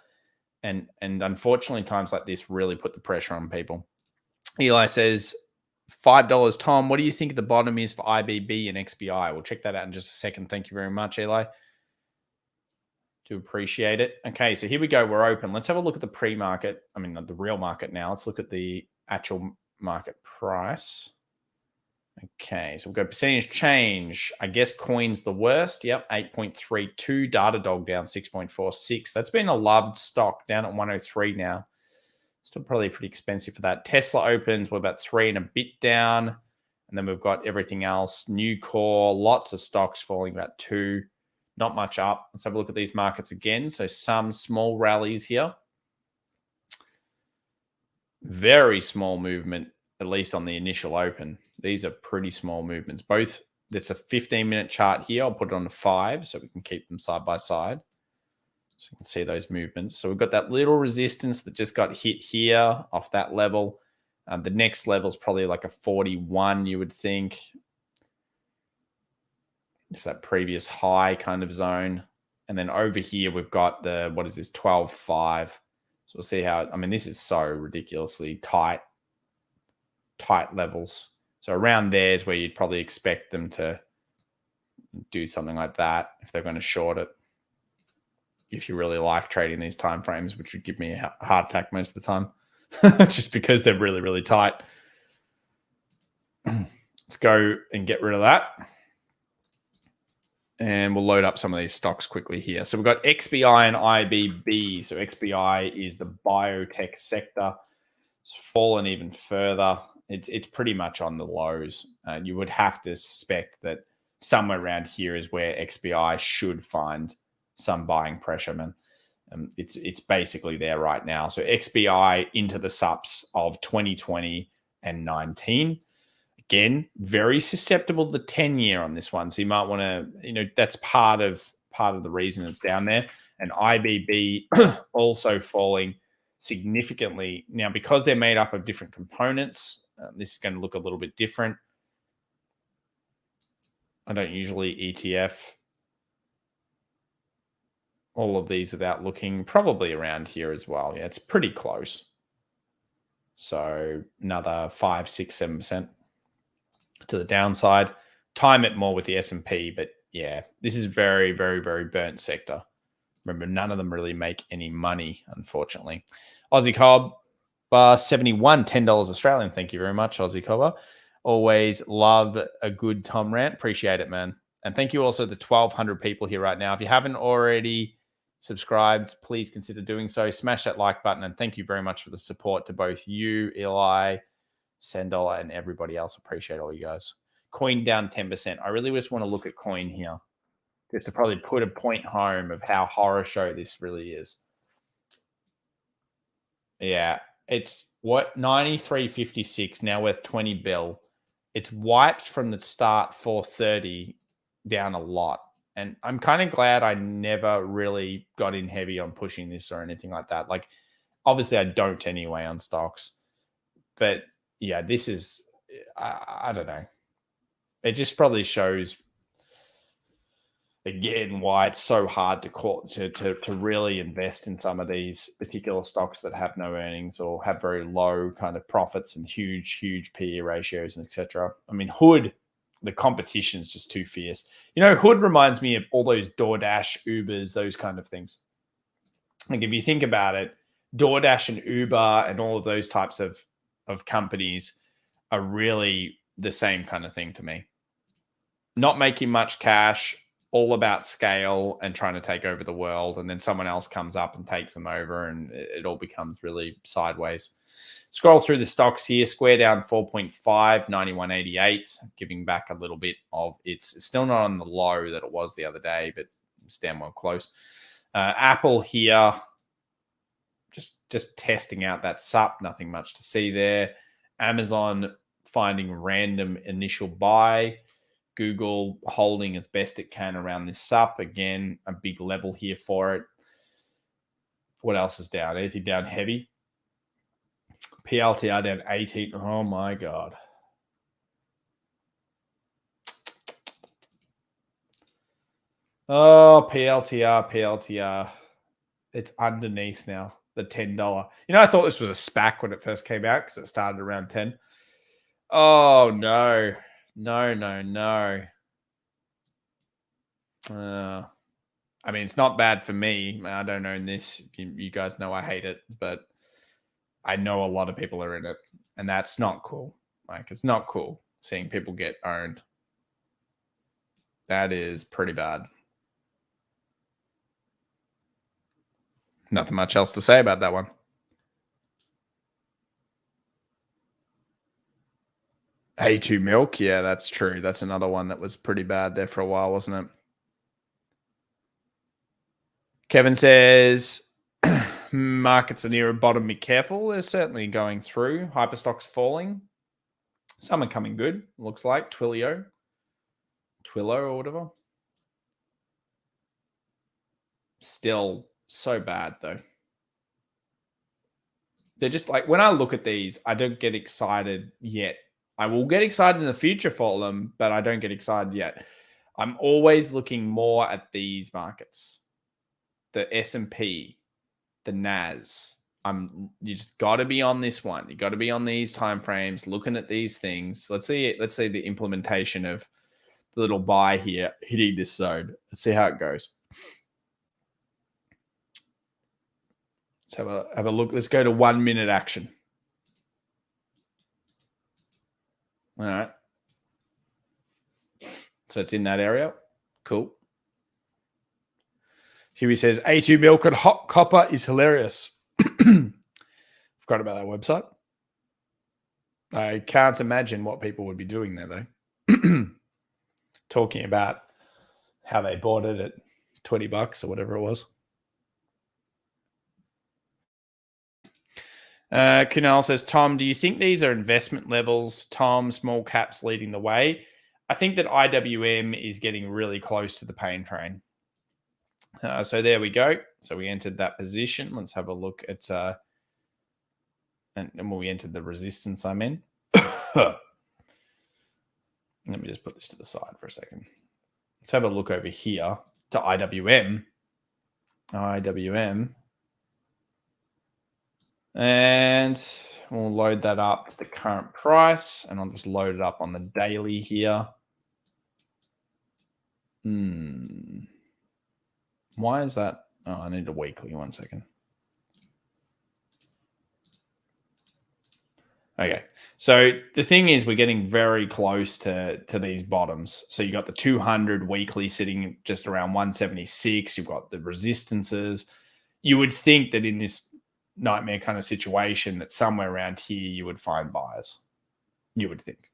And unfortunately, times like this really put the pressure on people. Eli says, $5. Tom, what do you think the bottom is for IBB and XBI? We'll check that out in just a second. Thank you very much, Eli. Do appreciate it. Okay, so here we go. We're open. Let's have a look at the pre-market. I mean, the real market now. Let's look at the actual market price. Okay, so we'll go percentage change. I guess coin's the worst. Yep, 8.32. Datadog down 6.46. That's been a loved stock, down at 103 now. Still probably pretty expensive for that. Tesla opens, we're about 3 and a bit down. And then we've got everything else. New core, lots of stocks falling about 2. Not much up. Let's have a look at these markets again. So some small rallies here. Very small movement, at least on the initial open. These are pretty small movements. Both, that's a 15-minute chart here. I'll put it on to 5 so we can keep them side by side. So you can see those movements. So we've got that little resistance that just got hit here off that level. The next level is probably like a 41, you would think. It's that previous high kind of zone. And then over here, we've got the, what is this, 12.5. So we'll see how, I mean, this is so ridiculously tight tight levels. So around there is where you'd probably expect them to do something like that if they're going to short it. If you really like trading these time frames, which would give me a heart attack most of the time, just because they're really, really tight. Let's go and get rid of that. And we'll load up some of these stocks quickly here. So we've got XBI and IBB. So XBI is the biotech sector. It's fallen even further. It's pretty much on the lows. You would have to suspect that somewhere around here is where XBI should find some buying pressure, man. It's basically there right now. So XBI into the SUPs of 2020 and 19. Again, very susceptible to 10-year on this one. So you might want to, that's part of the reason it's down there. And IBB also falling significantly. Now, because they're made up of different components, this is going to look a little bit different. I don't usually ETF all of these without looking, probably around here as well. Yeah, it's pretty close. So another 5, 6, 7% to the downside. Time it more with the S&P, but yeah, this is very, very, very burnt sector. Remember, none of them really make any money, unfortunately. Aussie Cob, 71, $10 Australian. Thank you very much, Aussie Cobber. Always love a good Tom rant. Appreciate it, man. And thank you also to 1,200 people here right now. If you haven't already subscribed, please consider doing so. Smash that like button. And thank you very much for the support to both you, Eli, Sendol, and everybody else. Appreciate all you guys. Coin down 10%. I really just want to look at coin here, just to probably put a point home of how horror show this really is. Yeah, it's what, 93.56, now worth 20 bill. It's wiped from the start 430 down a lot. And I'm kind of glad I never really got in heavy on pushing this or anything like that. Like, obviously I don't anyway on stocks, but yeah, this is, I don't know. It just probably shows again why it's so hard to really invest in some of these particular stocks that have no earnings or have very low kind of profits and huge PE ratios and etc. I mean, Hood, the competition is just too fierce. Hood reminds me of all those DoorDash, Ubers, those kind of things. Like, if you think about it, DoorDash and Uber and all of those types of companies are really the same kind of thing to me. Not making much cash, all about scale and trying to take over the world. And then someone else comes up and takes them over and it all becomes really sideways. Scroll through the stocks here. Square down 4.5, 91.88, giving back a little bit of it's still not on the low that it was the other day, but it's damn well close. Apple here, just testing out that SUP. Nothing much to see there. Amazon finding random initial buy. Google holding as best it can around this SUP. Again, a big level here for it. What else is down? Anything down heavy? PLTR down 18. Oh my God. Oh, PLTR. It's underneath now, the $10. I thought this was a SPAC when it first came out because it started around 10. Oh, no. No. I mean, it's not bad for me. I don't own this. You guys know I hate it, but I know a lot of people are in it, and that's not cool. Like, it's not cool seeing people get owned. That is pretty bad. Nothing much else to say about that one. A2 Milk, yeah, that's true. That's another one that was pretty bad there for a while, wasn't it? Kevin says, markets are near a bottom, be careful. They're certainly going through. Hyperstock's falling. Some are coming good, looks like. Twilio or whatever. Still so bad, though. They're just like, when I look at these, I don't get excited yet. I will get excited in the future for them, but I don't get excited yet. I'm always looking more at these markets. The S&P, the NAS, You just got to be on this one. You got to be on these time frames, looking at these things. Let's see the implementation of the little buy here hitting this zone. Let's see how it goes. Let's have a look. Let's go to 1 minute action. All right. So it's in that area. Cool. Huey says, A2 milk and hot copper is hilarious. Forgot about that website. I can't imagine what people would be doing there, though. Talking about how they bought it at $20 or whatever it was. Kunal says, Tom, do you think these are investment levels? Tom, small caps leading the way. I think that IWM is getting really close to the pain train. So there we go. So we entered that position. Let's have a look at, and we entered the resistance I'm in. Let me just put this to the side for a second. Let's have a look over here to IWM. And we'll load that up to the current price. And I'll just load it up on the daily here. Why is that? Oh, I need a weekly. 1 second. Okay. So the thing is, we're getting very close to these bottoms. So you got the 200 weekly sitting just around 176. You've got the resistances. You would think that in this nightmare kind of situation that somewhere around here you would find buyers. You would think.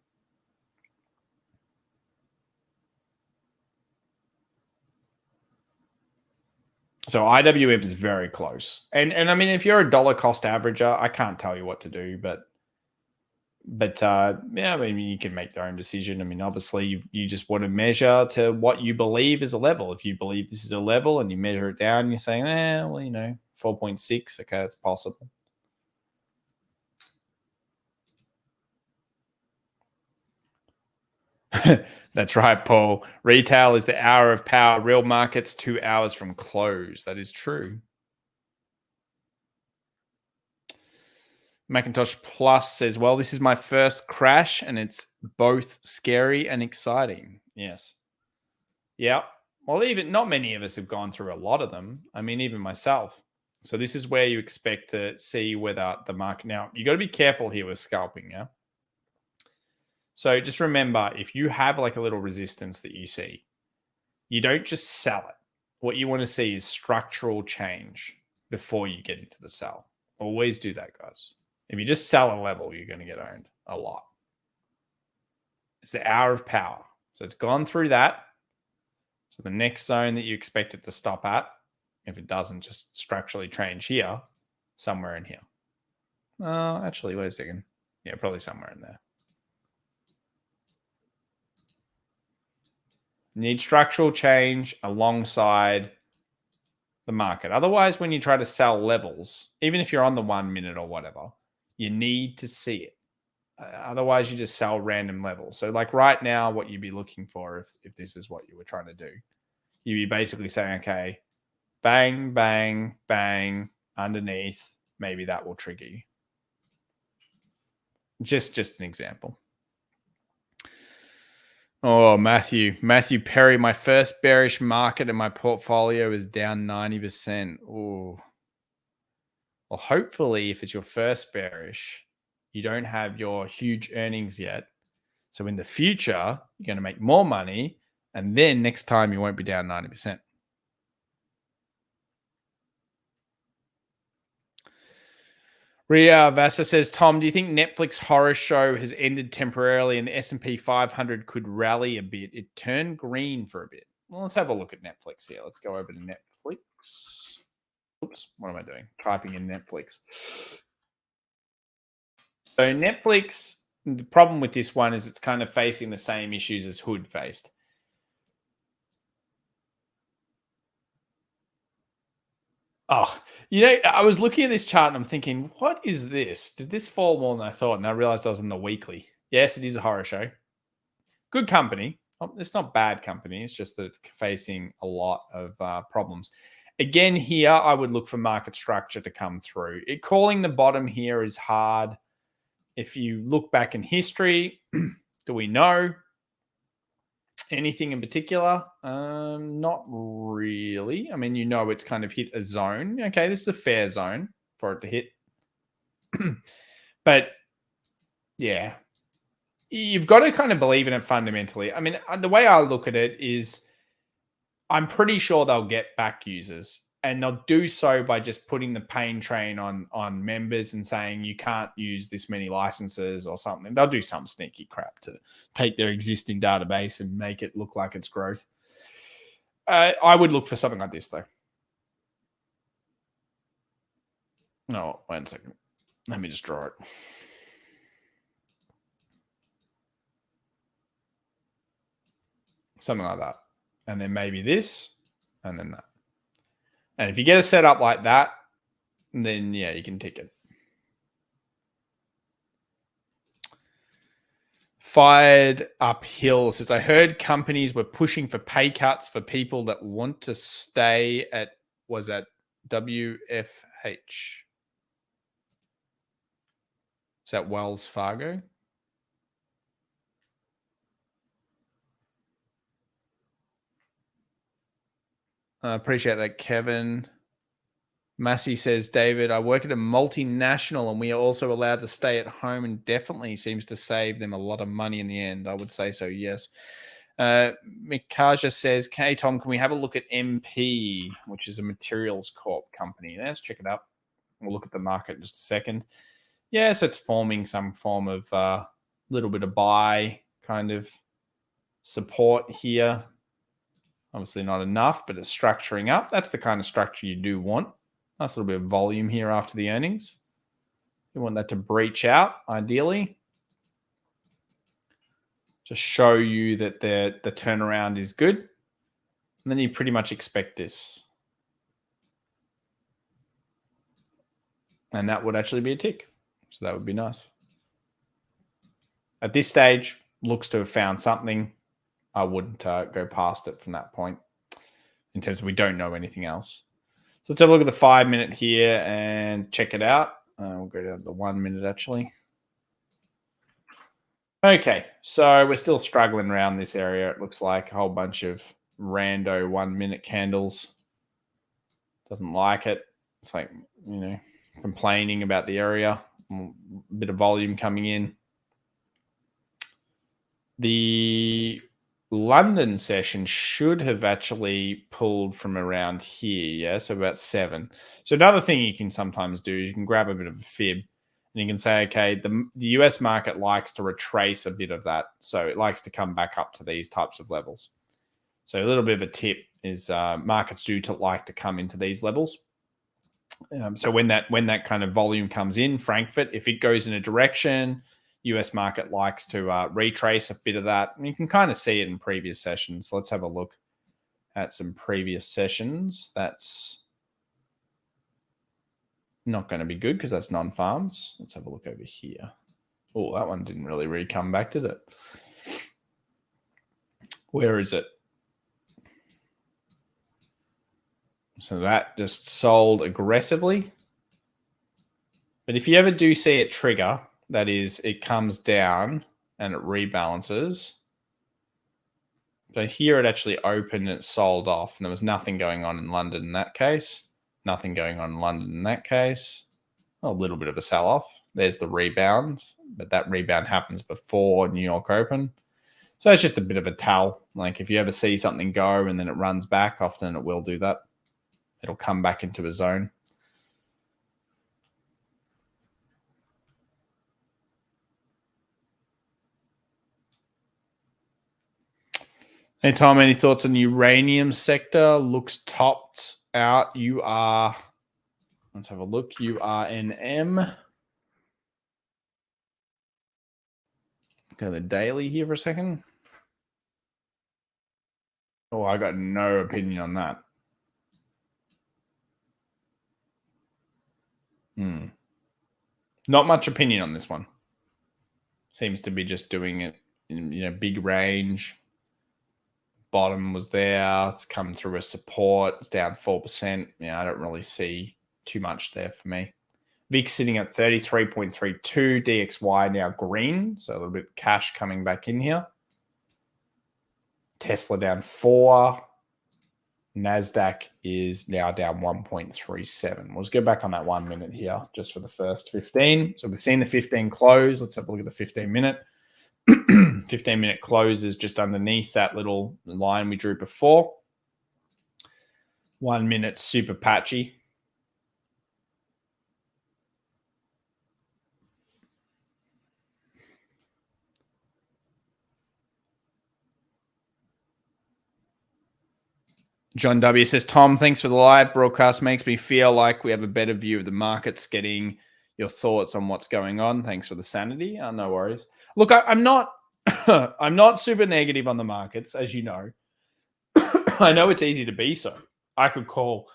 So IWM is very close. And I mean, if you're a dollar cost averager, I can't tell you what to do, but yeah, I mean, you can make your own decision. I mean, obviously you just want to measure to what you believe is a level. If you believe this is a level and you measure it down, you're saying, well, 4.6. Okay, that's possible. That's right, Paul. Retail is the hour of power. Real markets 2 hours from close. That is true. Macintosh Plus says, well, this is my first crash and it's both scary and exciting. Yes. Yeah. Well, even not many of us have gone through a lot of them. I mean, even myself. So this is where you expect to see whether the market. Now, you got to be careful here with scalping. Yeah. So just remember, if you have like a little resistance that you see, you don't just sell it. What you want to see is structural change before you get into the sell. Always do that, guys. If you just sell a level, you're going to get owned a lot. It's the hour of power. So it's gone through that. So the next zone that you expect it to stop at, if it doesn't just structurally change here, somewhere in here. Actually, wait a second. Yeah, probably somewhere in there. You need structural change alongside the market. Otherwise, when you try to sell levels, even if you're on the 1 minute or whatever, you need to see it. Otherwise, you just sell random levels. So like right now, what you'd be looking for if this is what you were trying to do, you'd be basically saying, okay, bang, bang, bang, underneath, maybe that will trigger you. Just an example. Oh, Matthew Perry, my first bearish market and my portfolio is down 90%. Oh, well, hopefully if it's your first bearish, you don't have your huge earnings yet. So in the future, you're going to make more money. And then next time you won't be down 90%. Ria Vasa says, Tom, do you think Netflix horror show has ended temporarily and the S&P 500 could rally a bit? It turned green for a bit. Well, let's have a look at Netflix here. Let's go over to Netflix. Oops, what am I doing? Typing in Netflix. So Netflix, the problem with this one is it's kind of facing the same issues as Hood faced. Oh, I was looking at this chart and I'm thinking, what is this? Did this fall more than I thought? And I realized I was in the weekly. Yes, it is a horror show. Good company. It's not bad company. It's just that it's facing a lot of problems. Again, here, I would look for market structure to come through. Calling the bottom here is hard. If you look back in history, do we know anything in particular? Not really. I mean, it's kind of hit a zone. Okay, this is a fair zone for it to hit. But yeah, you've got to kind of believe in it fundamentally. I mean, the way I look at it is I'm pretty sure they'll get back users, and they'll do so by just putting the pain train on members and saying you can't use this many licenses or something. They'll do some sneaky crap to take their existing database and make it look like it's growth. I would look for something like this, though. No, wait a second. Let me just draw it. Something like that. And then maybe this, and then that. And if you get a setup like that, then yeah, you can tick it. Fired Uphill says, I heard companies were pushing for pay cuts for people that want to stay at, was that WFH? Is that Wells Fargo? I appreciate that, Kevin. Massey says, David, I work at a multinational and we are also allowed to stay at home indefinitely. Seems to save them a lot of money in the end. I would say so, yes. Mikaja says, hey, Tom, can we have a look at MP, which is a Materials Corp company? Let's check it out. We'll look at the market in just a second. Yeah, so it's forming some form of little bit of buy kind of support here. Obviously not enough, but it's structuring up. That's the kind of structure you do want. Nice little bit of volume here after the earnings. You want that to breach out, ideally. Just show you that the turnaround is good. And then you pretty much expect this. And that would actually be a tick. So that would be nice. At this stage, looks to have found something. I wouldn't go past it from that point in terms of we don't know anything else. So let's have a look at the 5 minute here and check it out. We'll go down to the 1 minute actually. Okay, so we're still struggling around this area. It looks like a whole bunch of rando 1 minute candles. Doesn't like it. It's like, complaining about the area. A bit of volume coming in. The London session should have actually pulled from around here, yeah, so about 7. So another thing you can sometimes do is you can grab a bit of a fib and you can say, okay, the US market likes to retrace a bit of that. So it likes to come back up to these types of levels. So a little bit of a tip is markets do like to come into these levels. So when that kind of volume comes in, Frankfurt, if it goes in a direction, US market likes to retrace a bit of that. And you can kind of see it in previous sessions. So let's have a look at some previous sessions. That's not going to be good because that's non-farms. Let's have a look over here. Oh, that one didn't really come back, did it? Where is it? So that just sold aggressively. But if you ever do see it trigger, that is, it comes down and it rebalances. So here it actually opened and it sold off. And there was nothing going on in London in that case. Nothing going on in London in that case. A little bit of a sell-off. There's the rebound. But that rebound happens before New York Open. So it's just a bit of a tell. Like if you ever see something go and then it runs back, often it will do that. It'll come back into a zone. Hey, Tom, any thoughts on the uranium sector? Looks topped out. Let's have a look. URNM. Go to the daily here for a second. Oh, I got no opinion on that. Not much opinion on this one. Seems to be just doing it in big range. bottom was there. It's come through a support. It's down 4%. Yeah, I don't really see too much there for me. VIX sitting at 33.32. DXY now green. So a little bit of cash coming back in here. Tesla down 4. Nasdaq is now down 1.37. Let's go back on that 1 minute here just for the first 15. So we've seen the 15 close. Let's have a look at the 15 minute. 15 minute close is just underneath that little line we drew before. 1 minute super patchy. John W says, Tom, thanks for the live broadcast. Makes me feel like we have a better view of the markets. Getting your thoughts on what's going on. Thanks for the sanity. No worries. Look, I'm not I'm not super negative on the markets, as you know. I know it's easy to be so. I could call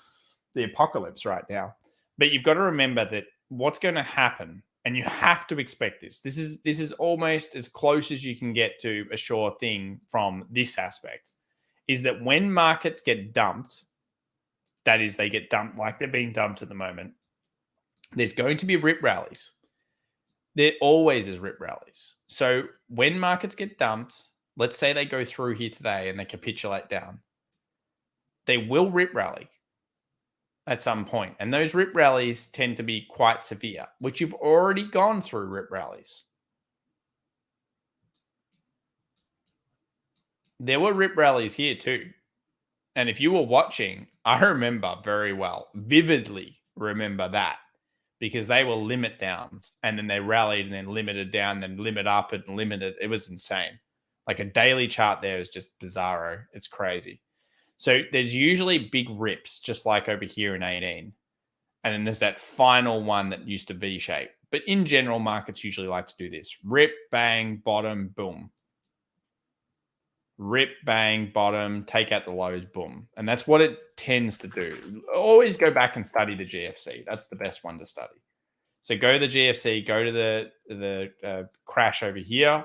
the apocalypse right now. But you've got to remember that what's going to happen, and you have to expect this. This is almost as close as you can get to a sure thing from this aspect, is that when markets get dumped, that is, they get dumped like they're being dumped at the moment, there's going to be rip rallies. There always is rip rallies. So when markets get dumped, let's say they go through here today and they capitulate down, they will rip rally at some point. And those rip rallies tend to be quite severe, which you've already gone through rip rallies. There were rip rallies here too. And if you were watching, I remember very well, vividly remember that, because they were limit downs and then they rallied and then limited down, then limit up and limited. It was insane. Like a daily chart there is just bizarro. It's crazy. So there's usually big rips, just like over here in 18. And then there's that final one that used to V-shape. But in general, markets usually like to do this. Rip, bang, bottom, boom. Rip, bang, bottom, take out the lows, boom. And that's what it tends to do. Always go back and study the GFC. That's the best one to study. So go to the GFC, go to the crash over here,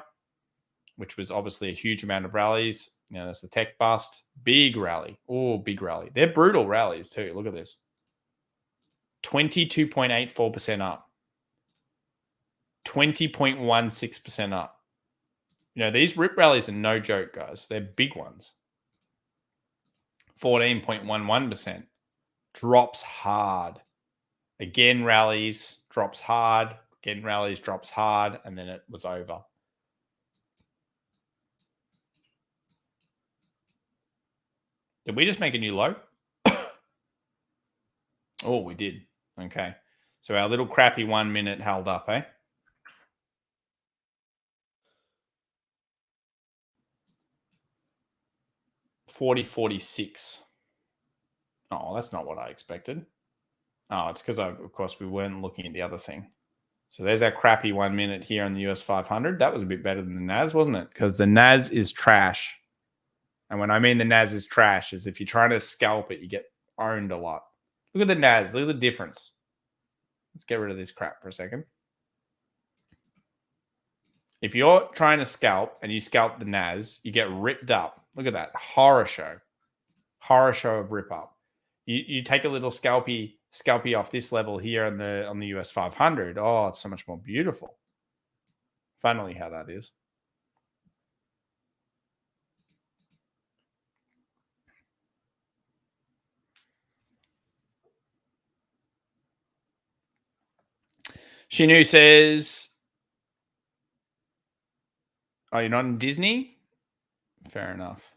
which was obviously a huge amount of rallies. You know, that's the tech bust. Big rally. Oh, big rally. They're brutal rallies too. Look at this. 22.84% up. 20.16% up. You know, these rip rallies are no joke, guys. They're big ones. 14.11%. Drops hard. Again, rallies, drops hard. Again, rallies, drops hard. And then it was over. Did we just make a new low? Oh, we did. Okay. So our little crappy 1 minute held up, eh? $40.46. Oh, that's not what I expected. Oh, it's because, of course, we weren't looking at the other thing. So there's our crappy 1 minute here on the US 500. That was a bit better than the NAS, wasn't it? Because the NAS is trash. And when I mean the NAS is trash, is if you're trying to scalp it, you get owned a lot. Look at the NAS. Look at the difference. Let's get rid of this crap for a second. If you're trying to scalp and you scalp the NAS, you get ripped up. Look at that. Horror show. Horror show of rip up. You take a little scalpy off this level here on the US 500. Oh, it's so much more beautiful. Funnily how that is. Shinu says, oh, you're not in Disney? Fair enough.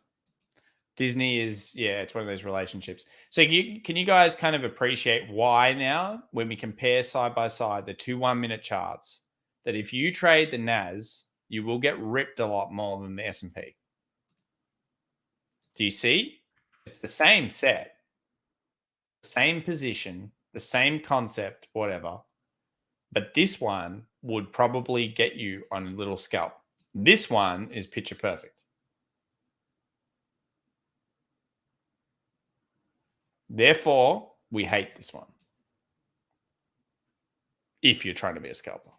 Disney is, yeah, it's one of those relationships. So can you guys kind of appreciate why now, when we compare side by side the 2 1 minute charts, that if you trade the NAS, you will get ripped a lot more than the S&P? Do you see? It's the same set, same position, the same concept, whatever. But this one would probably get you on a little scalp. This one is picture perfect. Therefore, we hate this one. If you're trying to be a scalper.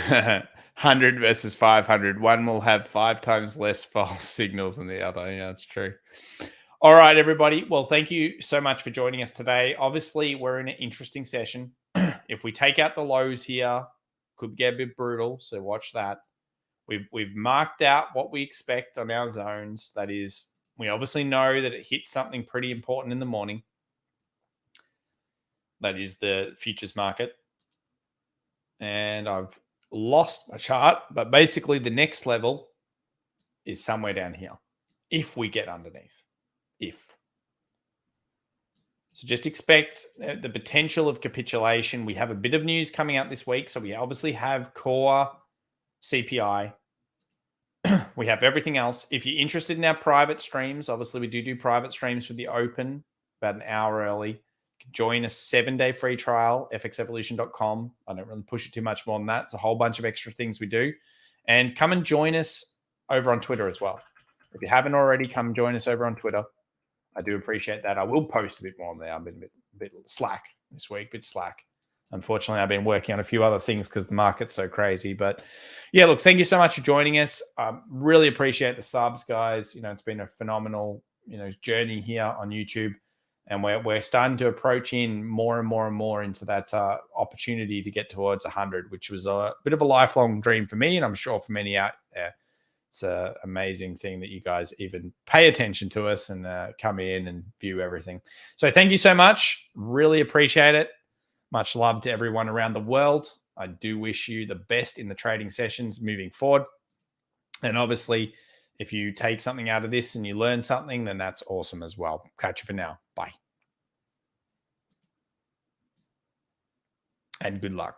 100 versus 500. One will have 5 times less false signals than the other. Yeah, that's true. All right, everybody. Well, thank you so much for joining us today. Obviously, we're in an interesting session. If we take out the lows here, could get a bit brutal. So watch that. We've marked out what we expect on our zones. That is, we obviously know that it hit something pretty important in the morning. That is the futures market. And I've lost my chart, but basically the next level is somewhere down here if we get underneath. So just expect the potential of capitulation. We have a bit of news coming out this week. So we obviously have core CPI. We have everything else. If you're interested in our private streams, obviously we do private streams for the open about an hour early. You can join a 7-day free trial, fxevolution.com. I don't really push it too much more than that. It's a whole bunch of extra things we do. And come and join us over on Twitter as well. If you haven't already, come join us over on Twitter. I do appreciate that. I will post a bit more on there. I've been a bit slack this week, Unfortunately, I've been working on a few other things because the market's so crazy. But yeah, look, thank you so much for joining us. Really appreciate the subs, guys. It's been a phenomenal, journey here on YouTube. And we're starting to approach in more and more and more into that opportunity to get towards 100, which was a bit of a lifelong dream for me. And I'm sure for many out there. It's an amazing thing that you guys even pay attention to us and come in and view everything. So thank you so much. Really appreciate it. Much love to everyone around the world. I do wish you the best in the trading sessions moving forward. And obviously, if you take something out of this and you learn something, then that's awesome as well. Catch you for now. Bye. And good luck.